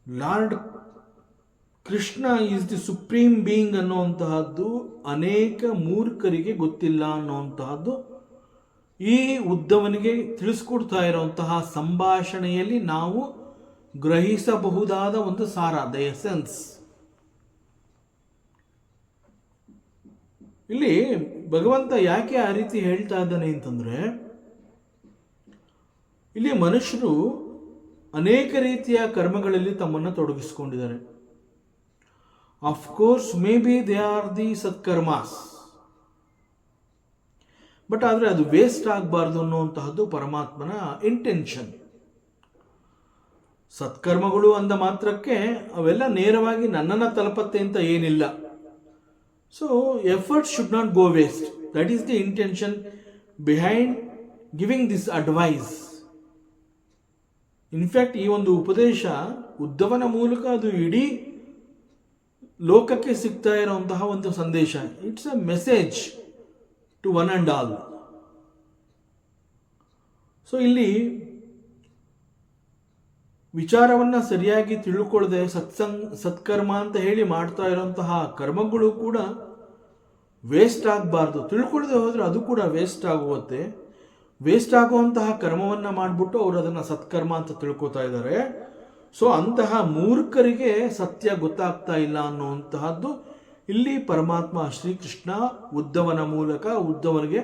lord Krishna is the supreme being ಅನ್ನುವಂತಹದ್ದು ಅನೇಕ ಮೂರ್ಖರಿಗೆ ಗೊತ್ತಿಲ್ಲ ಅನ್ನುವಂತಹದ್ದು ಈ ಉದ್ಧವನಿಗೆ ತಿಳಿಸ್ಕೊಡ್ತಾ ಇರುವಂತಹ ಸಂಭಾಷಣೆಯಲ್ಲಿ ನಾವು ಗ್ರಹಿಸಬಹುದಾದ ಒಂದು ಸಾರ, ದ ಎಸೆನ್ಸ್. ಇಲ್ಲಿ ಭಗವಂತ ಯಾಕೆ ಆ ರೀತಿ ಹೇಳ್ತಾ ಇದ್ದಾನೆ ಅಂತಂದ್ರೆ, ಇಲ್ಲಿ ಮನುಷ್ಯರು ಅನೇಕ ರೀತಿಯ ಕರ್ಮಗಳಲ್ಲಿ ತಮ್ಮನ್ನು ತೊಡಗಿಸಿಕೊಂಡಿದ್ದಾರೆ. Of course may be they are the satkarmas, but ಆದರೆ ಅದು ವೇಸ್ಟ್ ಆಗಬಾರ್ದು ಅನ್ನುವಂತಹದ್ದು ಪರಮಾತ್ಮನ ಇಂಟೆನ್ಷನ್. ಸತ್ಕರ್ಮಗಳು ಅಂದ ಮಾತ್ರಕ್ಕೆ ಅವೆಲ್ಲ ನೇರವಾಗಿ ನನ್ನನ್ನು ತಲುಪತ್ತೆ ಅಂತ ಏನಿಲ್ಲ. So effort should not go waste. That is the intention behind giving this advice. In fact ಈ ಒಂದು ಉಪದೇಶ ಉದ್ಧವನ ಮೂಲಕ ಅದು ಇಡೀ ಲೋಕಕ್ಕೆ ಸಿಗ್ತಾ ಇರುವಂತಹ ಒಂದು ಸಂದೇಶ. It's a message to one and all. So ಇಲ್ಲಿ ವಿಚಾರವನ್ನ ಸರಿಯಾಗಿ ತಿಳ್ಕೊಳ್ಳದೆ ಸತ್ಕರ್ಮ ಅಂತ ಹೇಳಿ ಮಾಡ್ತಾ ಇರುವಂತಹ ಕರ್ಮಗಳು ಕೂಡ ವೇಸ್ಟ್ ಆಗಬಾರ್ದು. ತಿಳ್ಕೊಳ್ಳದೆ ಹೋದ್ರೆ ಅದು ಕೂಡ ವೇಸ್ಟ್ ಆಗುವಂತೆ. ವೇಸ್ಟ್ ಆಗುವಂತಹ ಕರ್ಮವನ್ನ ಮಾಡಿಬಿಟ್ಟು ಅವರು ಅದನ್ನ ಸತ್ಕರ್ಮ ಅಂತ ತಿಳ್ಕೊತಾ ಇದ್ದಾರೆ. ಸೊ ಅಂತಹ ಮೂರ್ಖರಿಗೆ ಸತ್ಯ ಗೊತ್ತಾಗ್ತಾ ಇಲ್ಲ ಅನ್ನುವಂತಹದ್ದು ಇಲ್ಲಿ ಪರಮಾತ್ಮ ಶ್ರೀಕೃಷ್ಣ ಉದ್ಧವನ ಮೂಲಕ ಉದ್ಧವನಿಗೆ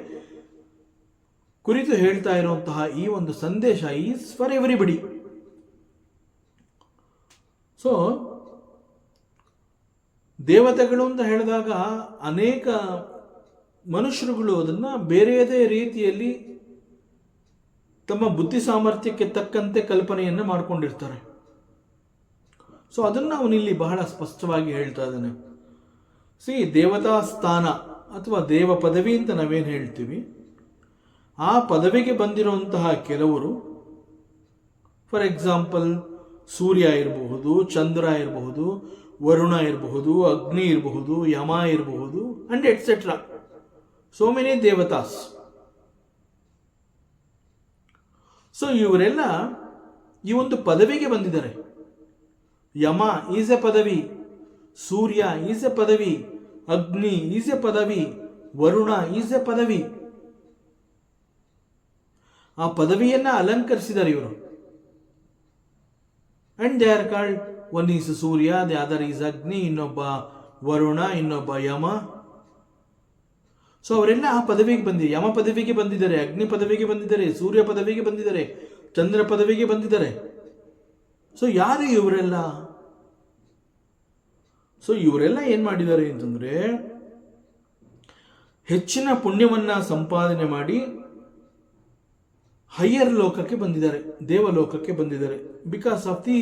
ಕುರಿತು ಹೇಳ್ತಾ ಇರುವಂತಹ ಈ ಒಂದು ಸಂದೇಶ ಈಸ್ ಫಾರ್ ಎವ್ರಿಬಡಿ. ಸೊ ದೇವತೆಗಳು ಅಂತ ಹೇಳಿದಾಗ ಅನೇಕ ಮನುಷ್ಯರುಗಳು ಅದನ್ನ ಬೇರೆಯದೇ ರೀತಿಯಲ್ಲಿ ತಮ್ಮ ಬುದ್ಧಿ ಸಾಮರ್ಥ್ಯಕ್ಕೆ ತಕ್ಕಂತೆ ಕಲ್ಪನೆಯನ್ನು ಮಾಡಿಕೊಂಡಿರ್ತಾರೆ. ಸೊ ಅದನ್ನು ಅವನಿಲ್ಲಿ ಬಹಳ ಸ್ಪಷ್ಟವಾಗಿ ಹೇಳ್ತಾ ಇದ್ದಾನೆ. ದೇವತಾ ಸ್ಥಾನ ಅಥವಾ ದೇವ ಪದವಿ ಅಂತ ನಾವೇನು ಹೇಳ್ತೀವಿ, ಆ ಪದವಿಗೆ ಬಂದಿರುವಂತಹ ಕೆಲವರು, ಫಾರ್ ಎಕ್ಸಾಂಪಲ್ ಸೂರ್ಯ ಇರಬಹುದು, ಚಂದ್ರ ಇರಬಹುದು, ವರುಣ ಇರಬಹುದು, ಅಗ್ನಿ ಇರಬಹುದು, ಯಮ ಇರಬಹುದು, and et cetera, so many ದೇವತಾಸ್. So ಇವರೆಲ್ಲ ಈ ಒಂದು ಪದವಿಗೆ ಬಂದಿದ್ದಾರೆ. ಯಮ ಈಸ್ ಎ ಪದವಿ, ಸೂರ್ಯ ಈಸ್ ಎ ಪದವಿ, ಅಗ್ನಿ ಈಸ್ ಎ ಪದವಿ, ವರುಣ ಈಸ್ ಎ ಪದವಿ. ಆ ಪದವಿಯನ್ನ ಅಲಂಕರಿಸಿದ್ದಾರೆ ಇವರು. And they are called, one is Surya, the other is ಅಗ್ನಿ, ಇನ್ನೊಬ್ಬ ವರುಣ, ಇನ್ನೊಬ್ಬ ಯಮ. ಸೊ ಅವರೆಲ್ಲ ಆ ಪದವಿಗೆ ಬಂದಿದ್ದಾರೆ. ಯಮ ಪದವಿಗೆ ಬಂದಿದ್ದಾರೆ, ಅಗ್ನಿ ಪದವಿಗೆ ಬಂದಿದ್ದಾರೆ, ಸೂರ್ಯ ಪದವಿಗೆ ಬಂದಿದ್ದಾರೆ, ಚಂದ್ರ ಪದವಿಗೆ ಬಂದಿದ್ದಾರೆ. ಸೊ ಯಾರು ಇವರೆಲ್ಲ? ಸೊ ಇವರೆಲ್ಲ ಏನ್ ಮಾಡಿದ್ದಾರೆ ಅಂತಂದ್ರೆ, ಹೆಚ್ಚಿನ ಪುಣ್ಯವನ್ನ ಸಂಪಾದನೆ ಮಾಡಿ ಹೈಯರ್ ಲೋಕಕ್ಕೆ ಬಂದಿದ್ದಾರೆ, ದೇವಲೋಕಕ್ಕೆ ಬಂದಿದ್ದಾರೆ. ಬಿಕಾಸ್ ಆಫ್ ದಿ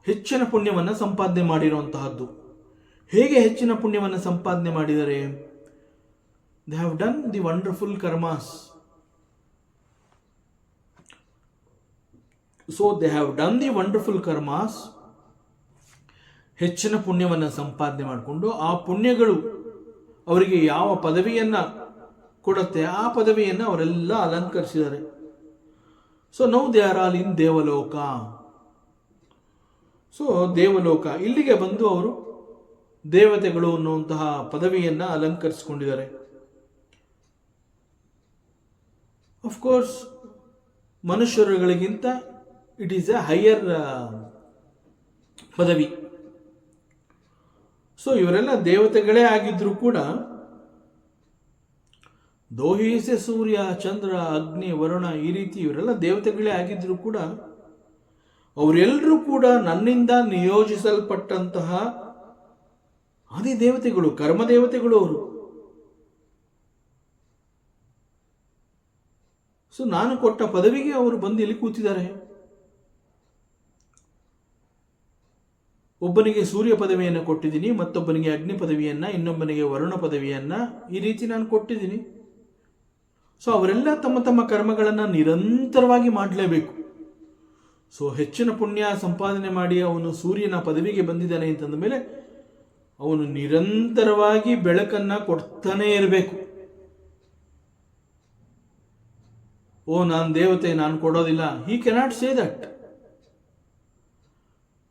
ಹೆಚ್ಚಿನ ಪುಣ್ಯವನ್ನು ಸಂಪಾದನೆ ಮಾಡಿರುವಂತಹದ್ದು. ಹೇಗೆ ಹೆಚ್ಚಿನ ಪುಣ್ಯವನ್ನು ಸಂಪಾದನೆ ಮಾಡಿದ್ದಾರೆ? They have done the wonderful karmas. So they have done the wonderful karmas. ಹೆಚ್ಚಿನ ಪುಣ್ಯವನ್ನು ಸಂಪಾದನೆ ಮಾಡಿಕೊಂಡು ಆ ಪುಣ್ಯಗಳು ಅವರಿಗೆ ಯಾವ ಪದವಿಯನ್ನ ಕೊಡುತ್ತೆ, ಆ ಪದವಿಯನ್ನು ಅವರೆಲ್ಲ ಅಲಂಕರಿಸಿದ್ದಾರೆ. So now they are all in Devaloka. So Devaloka, ಇಲ್ಲಿಗೆ ಬಂದು ಅವರು ದೇವತೆಗಳು ಅನ್ನುವಂತಹ ಪದವಿಯನ್ನ ಅಲಂಕರಿಸಿಕೊಂಡಿದ್ದಾರೆ. ಅಫ್ಕೋರ್ಸ್ ಮನುಷ್ಯರುಗಳಿಗಿಂತ it is a higher padavi. So ಇವರೆಲ್ಲ ದೇವತೆಗಳೇ ಆಗಿದ್ರು ಕೂಡ, ದೋಹೀಸೆ ಸೂರ್ಯ, ಚಂದ್ರ, ಅಗ್ನಿ, ವರುಣ, ಈ ರೀತಿ ಇವರೆಲ್ಲ ದೇವತೆಗಳೇ ಆಗಿದ್ರು ಕೂಡ, ಅವರೆಲ್ಲರೂ ಕೂಡ ನನ್ನಿಂದ ನಿಯೋಜಿಸಲ್ಪಟ್ಟಂತಹ ಆದಿ ದೇವತೆಗಳು, ಕರ್ಮದೇವತೆಗಳು ಅವರು. ಸೊ ನಾನು ಕೊಟ್ಟ ಪದವಿಗೆ ಅವರು ಬಂದು ಇಲ್ಲಿ ಕೂತಿದ್ದಾರೆ. ಒಬ್ಬನಿಗೆ ಸೂರ್ಯ ಪದವಿಯನ್ನು ಕೊಟ್ಟಿದ್ದೀನಿ, ಮತ್ತೊಬ್ಬನಿಗೆ ಅಗ್ನಿ ಪದವಿಯನ್ನ, ಇನ್ನೊಬ್ಬನಿಗೆ ವರುಣ ಪದವಿಯನ್ನ, ಈ ರೀತಿ ನಾನು ಕೊಟ್ಟಿದ್ದೀನಿ. ಸೊ ಅವರೆಲ್ಲ ತಮ್ಮ ತಮ್ಮ ಕರ್ಮಗಳನ್ನು ನಿರಂತರವಾಗಿ ಮಾಡಲೇಬೇಕು. ಸೊ ಹೆಚ್ಚಿನ ಪುಣ್ಯ ಸಂಪಾದನೆ ಮಾಡಿ ಅವನು ಸೂರ್ಯನ ಪದವಿಗೆ ಬಂದಿದ್ದಾನೆ ಅಂತಂದ ಮೇಲೆ ಅವನು ನಿರಂತರವಾಗಿ ಬೆಳಕನ್ನ ಕೊಡ್ತಾನೇ ಇರಬೇಕು. ಓ ನಾನು ದೇವತೆ, ನಾನು ಕೊಡೋದಿಲ್ಲ, ಹಿ ಕೆನಾಟ್ ಸೇ ದಟ್.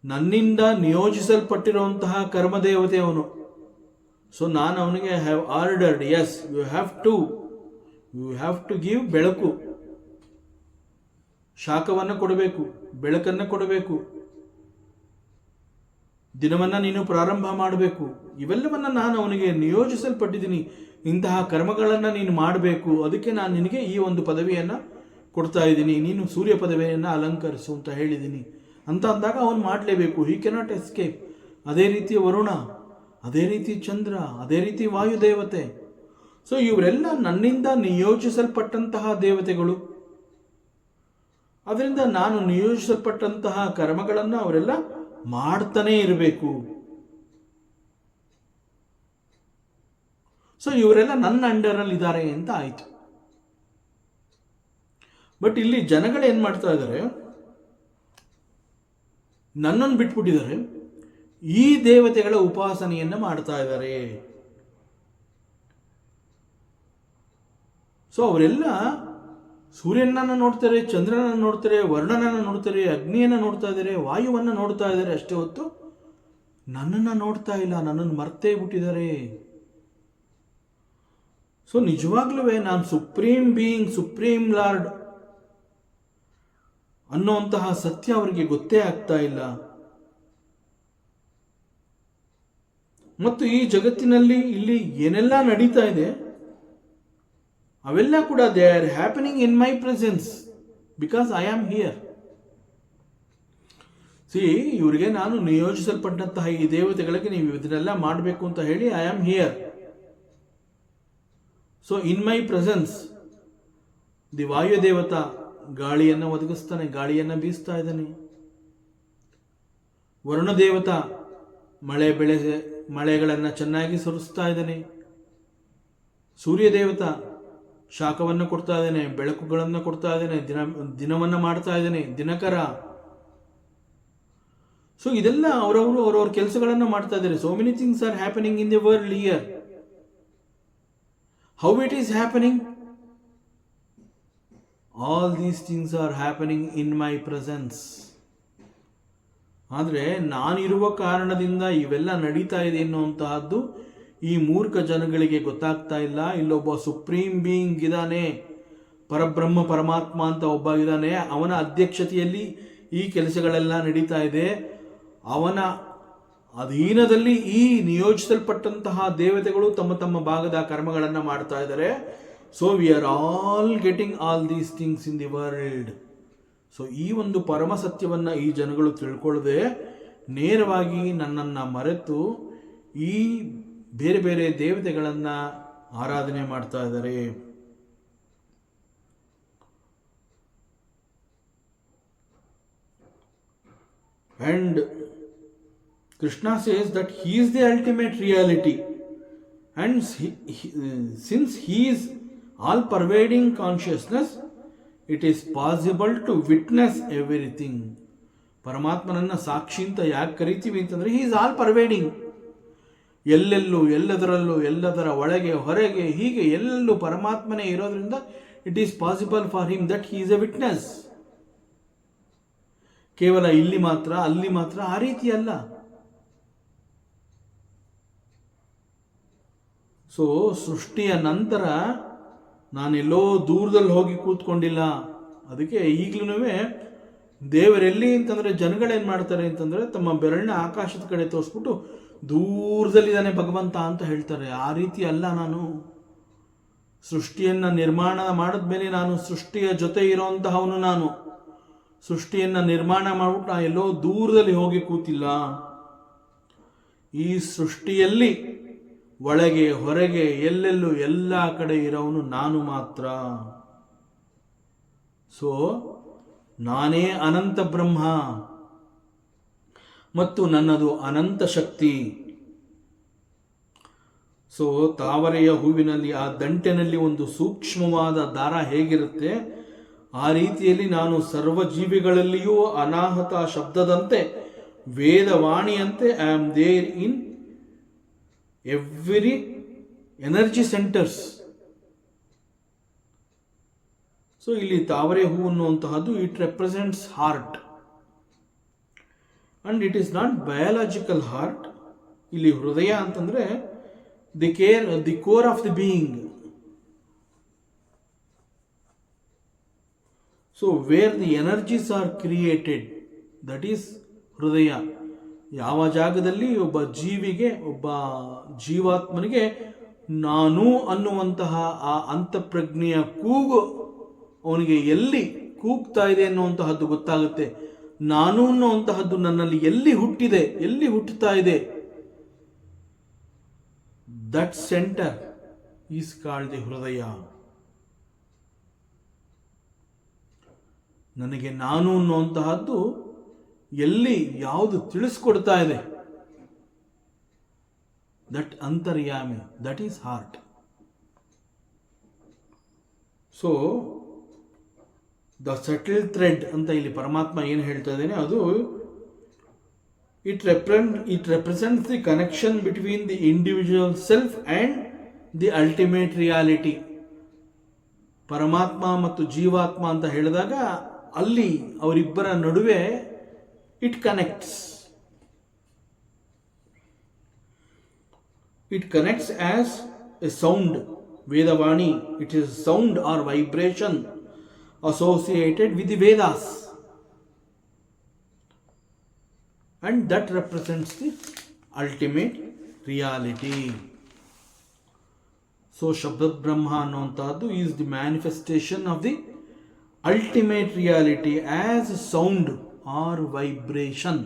ನನ್ನಿಂದ ನಿಯೋಜಿಸಲ್ಪಟ್ಟಿರುವಂತಹ ಕರ್ಮದೇವತೆ ಅವನು. ಸೊ ನಾನು ಅವನಿಗೆ have ordered, as you have to give ಬೆಳಕು, ಶಾಖವನ್ನು ಕೊಡಬೇಕು, ಬೆಳಕನ್ನು ಕೊಡಬೇಕು, ದಿನವನ್ನ ನೀನು ಪ್ರಾರಂಭ ಮಾಡಬೇಕು. ಇವೆಲ್ಲವನ್ನ ನಾನು ಅವನಿಗೆ ನಿಯೋಜಿಸಲ್ಪಟ್ಟಿದ್ದೀನಿ. ಇಂತಹ ಕರ್ಮಗಳನ್ನು ನೀನು ಮಾಡಬೇಕು, ಅದಕ್ಕೆ ನಾನು ನಿನಗೆ ಈ ಒಂದು ಪದವಿಯನ್ನ ಕೊಡ್ತಾ ಇದ್ದೀನಿ, ನೀನು ಸೂರ್ಯ ಪದವಿಯನ್ನ ಅಲಂಕರಿಸು ಅಂತ ಹೇಳಿದ್ದೀನಿ ಅಂತ ಅಂದಾಗ ಅವನು ಮಾಡಲೇಬೇಕು. He cannot escape. ಅದೇ ರೀತಿ ವರುಣ, ಅದೇ ರೀತಿ ಚಂದ್ರ, ಅದೇ ರೀತಿ ವಾಯುದೇವತೆ. ಸೊ ಇವರೆಲ್ಲ ನನ್ನಿಂದ ನಿಯೋಜಿಸಲ್ಪಟ್ಟಂತಹ ದೇವತೆಗಳು. ಅದರಿಂದ ನಾನು ನಿಯೋಜಿಸಲ್ಪಟ್ಟಂತಹ ಕರ್ಮಗಳನ್ನು ಅವರೆಲ್ಲ ಮಾಡ್ತಾನೇ ಇರಬೇಕು. ಸೊ ಇವರೆಲ್ಲ ನನ್ನ ಅಂಡರಲ್ಲಿ ಇದ್ದಾರೆ ಅಂತ ಆಯ್ತು. ಬಟ್ ಇಲ್ಲಿ ಜನಗಳು ಏನ್ ಮಾಡ್ತಾ ಇದ್ದಾರೆ, ನನ್ನನ್ನು ಬಿಟ್ಬಿಟ್ಟಿದ್ದಾರೆ, ಈ ದೇವತೆಗಳ ಉಪಾಸನೆಯನ್ನ ಮಾಡ್ತಾ ಇದ್ದಾರೆ. ಸೊ ಅವರೆಲ್ಲ ಸೂರ್ಯನನ್ನ ನೋಡ್ತಾರೆ, ಚಂದ್ರನನ್ನು ನೋಡ್ತಾರೆ, ವರ್ಣನನ್ನ ನೋಡ್ತಾರೆ, ಅಗ್ನಿಯನ್ನ ನೋಡ್ತಾ ಇದ್ದಾರೆ, ವಾಯುವನ್ನ ನೋಡ್ತಾ ಇದ್ದಾರೆ, ಅಷ್ಟೇ ಹೊತ್ತು ನನ್ನನ್ನು ನೋಡ್ತಾ ಇಲ್ಲ, ನನ್ನನ್ನು ಮರ್ತೇ ಬಿಟ್ಟಿದ್ದಾರೆ. ಸೊ ನಿಜವಾಗ್ಲೂ ನಾನು ಸುಪ್ರೀಂ ಬೀಯಿಂಗ್, ಸುಪ್ರೀಂ ಲಾರ್ಡ್ ಅನ್ನುವಂತಹ ಸತ್ಯ ಅವರಿಗೆ ಗೊತ್ತೇ ಆಗ್ತಾ ಇಲ್ಲ. ಮತ್ತು ಈ ಜಗತ್ತಿನಲ್ಲಿ ಇಲ್ಲಿ ಏನೆಲ್ಲ ನಡೀತಾ ಇದೆ ಅವೆಲ್ಲ ಕೂಡ they are happening in my presence because I am here. ಇವರಿಗೆ ನಾನು ನಿಯೋಜಿಸಲ್ಪಟ್ಟಂತಹ ಈ ದೇವತೆಗಳಿಗೆ ನೀವು ಇದನ್ನೆಲ್ಲ ಮಾಡಬೇಕು ಅಂತ ಹೇಳಿ I am here. So in my presence the Vayudevata ಗಾಳಿಯನ್ನು ಒದಗಿಸ್ತಾನೆ, ಗಾಳಿಯನ್ನು ಬೀಸ್ತಾ ಇದ್ದಾನೆ. ವರುಣದೇವತಾ ಮಳೆಗಳನ್ನು ಚೆನ್ನಾಗಿ ಸುರಿಸ್ತಾ ಇದ್ದಾನೆ. ಸೂರ್ಯ ದೇವತಾ ಶಾಖವನ್ನು ಕೊಡ್ತಾ ಇದ್ದಾನೆ, ಬೆಳಕುಗಳನ್ನು ಕೊಡ್ತಾ ಇದ್ದಾನೆ, ದಿನವನ್ನು ಮಾಡ್ತಾ ಇದ್ದಾನೆ, ದಿನಕರ. ಸೊ ಇದೆಲ್ಲ ಅವರವ್ರ ಕೆಲಸಗಳನ್ನು ಮಾಡ್ತಾ ಇದ್ದಾರೆ. So many things are happening in the world here. How it is happening? All these things are happening in my presence. ಆದರೆ ನಾನಿರುವ ಕಾರಣದಿಂದ ಇವೆಲ್ಲ ನಡೀತಾ ಇದೆ ಎನ್ನುವಂತಹದ್ದು ಈ ಮೂರ್ಖ ಜನಗಳಿಗೆ ಗೊತ್ತಾಗ್ತಾ ಇಲ್ಲ. ಇಲ್ಲೊಬ್ಬ ಸುಪ್ರೀಂ ಬೀಯಿಂಗ್ ಇದ್ದಾನೆ, ಪರಬ್ರಹ್ಮ ಪರಮಾತ್ಮ ಅಂತ ಒಬ್ಬ ಇದ್ದಾನೆ, ಅವನ ಅಧ್ಯಕ್ಷತೆಯಲ್ಲಿ ಈ ಕೆಲಸಗಳೆಲ್ಲ ನಡೀತಾ ಇದೆ. ಅವನ ಅಧೀನದಲ್ಲಿ ಈ ನಿಯೋಜಿಸಲ್ಪಟ್ಟಂತಹ ದೇವತೆಗಳು ತಮ್ಮ ತಮ್ಮ ಭಾಗದ ಕರ್ಮಗಳನ್ನು ಮಾಡ್ತಾ ಇದ್ದಾರೆ. So we are all getting all these things in the world. So ಈ ಒಂದು ಪರಮ ಸತ್ಯವನ್ನು ಈ ಜನಗಳು ತಿಳ್ಕೊಳ್ಳದೆ ನೇರವಾಗಿ ನನ್ನನ್ನು ಮರೆತು ಈ ಬೇರೆ ಬೇರೆ ದೇವತೆಗಳನ್ನು ಆರಾಧನೆ ಮಾಡ್ತಾ ಇದ್ದಾರೆ. And Krishna says that he is the ultimate reality, and since he is all pervading consciousness, it is possible to witness everything. ಪರಮಾತ್ಮನನ್ನ ಸಾಕ್ಷಿ ಅಂತ ಯಾಕೆ ಕರಿತೀವಿ ಅಂತಂದ್ರೆ he is all pervading. ಎಲ್ಲೆಲ್ಲೂ ಎಲ್ಲದರಲ್ಲೂ ಎಲ್ಲದರ ಒಳಗೆ ಹೊರಗೆ ಹೀಗೆ ಎಲ್ಲೆಲ್ಲೂ ಪರಮಾತ್ಮನೇ ಇರೋದ್ರಿಂದ it is possible for him that he is a witness. ಕೇವಲ ಇಲ್ಲಿ ಮಾತ್ರ ಅಲ್ಲಿ ಮಾತ್ರ ಆ ರೀತಿ ಅಲ್ಲ. ಸೊ ಸೃಷ್ಟಿಯ ನಂತರ ನಾನೆಲ್ಲೋ ದೂರದಲ್ಲಿ ಹೋಗಿ ಕೂತ್ಕೊಂಡಿಲ್ಲ. ಅದಕ್ಕೆ ಈಗಲೂ ದೇವರೆಲ್ಲಿ ಅಂತಂದರೆ ಜನಗಳೇನು ಮಾಡ್ತಾರೆ ಅಂತಂದರೆ ತಮ್ಮ ಬೆರಳನ್ನ ಆಕಾಶದ ಕಡೆ ತೋರಿಸ್ಬಿಟ್ಟು ದೂರದಲ್ಲಿದ್ದಾನೆ ಭಗವಂತ ಅಂತ ಹೇಳ್ತಾರೆ. ಆ ರೀತಿ ಅಲ್ಲ. ನಾನು ಸೃಷ್ಟಿಯನ್ನು ನಿರ್ಮಾಣ ಮಾಡಿದ್ಮೇಲೆ ನಾನು ಸೃಷ್ಟಿಯ ಜೊತೆ ಇರೋಂತಹವನು. ನಾನು ಸೃಷ್ಟಿಯನ್ನು ನಿರ್ಮಾಣ ಮಾಡ್ಬಿಟ್ಟು ನಾ ಎಲ್ಲೋ ದೂರದಲ್ಲಿ ಹೋಗಿ ಕೂತಿಲ್ಲ. ಈ ಸೃಷ್ಟಿಯಲ್ಲಿ ಒಳಗೆ ಹೊರಗೆ ಎಲ್ಲೆಲ್ಲೂ ಎಲ್ಲ ಕಡೆ ಇರೋವನು ನಾನು ಮಾತ್ರ. ಸೊ ನಾನೇ ಅನಂತ ಬ್ರಹ್ಮ ಮತ್ತು ನನ್ನದು ಅನಂತ ಶಕ್ತಿ. ಸೊ ತಾವರೆಯ ಹೂವಿನಲ್ಲಿ ಆ ದಂಟೆನಲ್ಲಿ ಒಂದು ಸೂಕ್ಷ್ಮವಾದ ದಾರ ಹೇಗಿರುತ್ತೆ, ಆ ರೀತಿಯಲ್ಲಿ ನಾನು ಸರ್ವ ಜೀವಿಗಳಲ್ಲಿಯೂ ಅನಾಹತ ಶಬ್ದದಂತೆ ವೇದವಾಣಿಯಂತೆ I am there in every energy centres. So ಇಲ್ಲಿ ತಾವರೆ ಹೂ ಅನ್ನುವಂತಹದ್ದು it represents heart and it is not biological heart. ಇಲ್ಲಿ ಹೃದಯ ಅಂತಂದ್ರೆ the core of the being. So where the energies are created, that is ಹೃದಯ. ಯಾವ ಜಾಗದಲ್ಲಿ ಒಬ್ಬ ಜೀವಿಗೆ, ಒಬ್ಬ ಜೀವಾತ್ಮನಿಗೆ ನಾನು ಅನ್ನುವಂತಹ ಆ ಅಂತಃಪ್ರಜ್ಞೆಯ ಕೂಗು ಅವನಿಗೆ ಎಲ್ಲಿ ಕೂಗ್ತಾ ಇದೆ ಅನ್ನುವಂತಹದ್ದು ಗೊತ್ತಾಗುತ್ತೆ. ನಾನು ಅನ್ನುವಂತಹದ್ದು ನನ್ನಲ್ಲಿ ಎಲ್ಲಿ ಹುಟ್ಟಿದೆ, ಎಲ್ಲಿ ಹುಟ್ಟುತ್ತಾ ಇದೆ, that centre is called the ಹೃದಯ. ನನಗೆ ನಾನು ಅನ್ನುವಂತಹದ್ದು ಎಲ್ಲಿ ಯಾವುದು ತಿಳಿಸ್ಕೊಡ್ತಾ ಇದೆ, ದಟ್ ಅಂತರ್ಯಾಮಿ, that is heart. So the subtle thread ಅಂತ ಇಲ್ಲಿ ಪರಮಾತ್ಮ ಏನು ಹೇಳ್ತಾ ಇದ್ದೇನೆ, ಅದು it represents the connection between the individual self and the ultimate reality. ಪರಮಾತ್ಮ ಮತ್ತು ಜೀವಾತ್ಮ ಅಂತ ಹೇಳಿದಾಗ ಅಲ್ಲಿ ಅವರಿಬ್ಬರ ನಡುವೆ it connects. It connects as a sound. Vedavani, it is sound or vibration associated with the Vedas. And that represents the ultimate reality. So Shabdat Brahma annantadu is the manifestation of the ultimate reality as sound or vibration.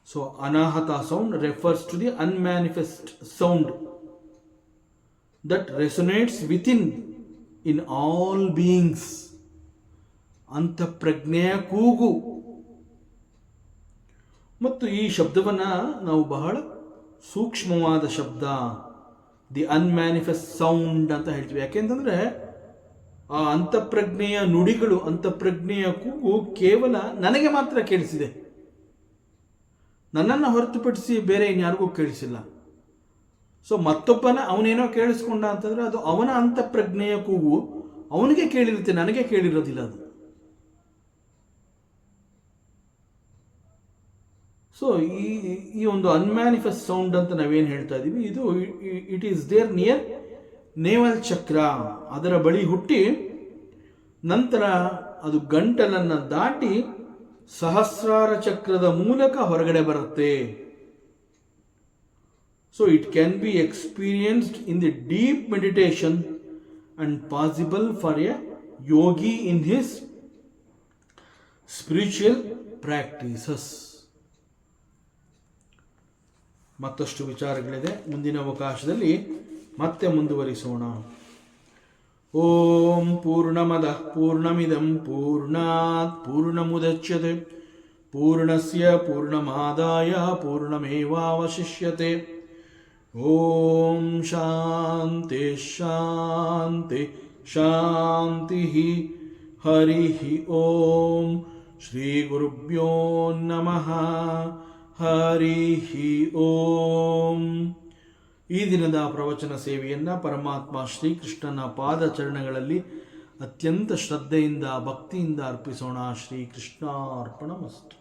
So anahata sound refers to the unmanifest sound that resonates within in all beings. Antapragneya ಕೂಗು ಮತ್ತು ಈ ಶಬ್ದವನ್ನು ನಾವು ಬಹಳ ಸೂಕ್ಷ್ಮವಾದ ಶಬ್ದ, the unmanifest sound ಅಂತ ಹೇಳ್ತೀವಿ. ಯಾಕೆಂತಂದರೆ ಆ ಅಂತಃಪ್ರಜ್ಞೆಯ ನುಡಿಗಳು, ಅಂತಃಪ್ರಜ್ಞೆಯ ಕೂಗು ಕೇವಲ ನನಗೆ ಮಾತ್ರ ಕೇಳಿಸಿದೆ, ನನ್ನನ್ನು ಹೊರತುಪಡಿಸಿ ಬೇರೆ ಇನ್ಯಾರಿಗೂ ಕೇಳಿಸಿಲ್ಲ. ಸೊ ಮತ್ತೊಬ್ಬನ ಅವನೇನೋ ಕೇಳಿಸ್ಕೊಂಡ ಅಂತಂದರೆ ಅದು ಅವನ ಅಂತಃಪ್ರಜ್ಞೆಯ ಕೂಗು, ಅವನಿಗೆ ಕೇಳಿರುತ್ತೆ, ನನಗೆ ಕೇಳಿರೋದಿಲ್ಲ ಅದು. ಸೊ ಈ ಒಂದು ಅನ್ಮ್ಯಾನಿಫೆಸ್ಟ್ ಸೌಂಡ್ ಅಂತ ನಾವೇನು ಹೇಳ್ತಾ ಇದ್ದೀವಿ, ಇದು it is there near naval chakra, ಅದರ ಬಳಿ ಹುಟ್ಟಿ ನಂತರ ಅದು ಗಂಟಲನ್ನು ದಾಟಿ ಸಹಸ್ರಾರ ಚಕ್ರದ ಮೂಲಕ ಹೊರಗಡೆ ಬರುತ್ತೆ. So it can be experienced in the deep meditation and possible for A Yogi in his spiritual practices. ಮತ್ತಷ್ಟು ವಿಚಾರಗಳಿದೆ, ಮುಂದಿನ ಅವಕಾಶದಲ್ಲಿ ಮತ್ತೆ ಮುಂದುವರಿಸೋಣ. ಓಂ ಪೂರ್ಣಮದಃ ಪೂರ್ಣಮಿದಂ ಪೂರ್ಣಾತ್ ಪೂರ್ಣಮುದಚ್ಯತೆ ಪೂರ್ಣಸ್ಯ ಪೂರ್ಣಮಾದಾಯ ಪೂರ್ಣಮೇವಾವಶಿಷ್ಯತೆ. ಓಂ ಶಾಂತಿ ಶಾಂತಿ ಶಾಂತಿ. ಹರಿ ಓಂ. ಶ್ರೀ ಗುರುಭ್ಯೋ ನಮಃ. ಹರಿ ಓಂ. ಈ ದಿನದ ಪ್ರವಚನ ಸೇವೆಯನ್ನು ಪರಮಾತ್ಮ ಶ್ರೀಕೃಷ್ಣನ ಪಾದಚರಣಗಳಲ್ಲಿ ಅತ್ಯಂತ ಶ್ರದ್ಧೆಯಿಂದ ಭಕ್ತಿಯಿಂದ ಅರ್ಪಿಸೋಣ. ಶ್ರೀಕೃಷ್ಣಾರ್ಪಣಮಸ್ತು.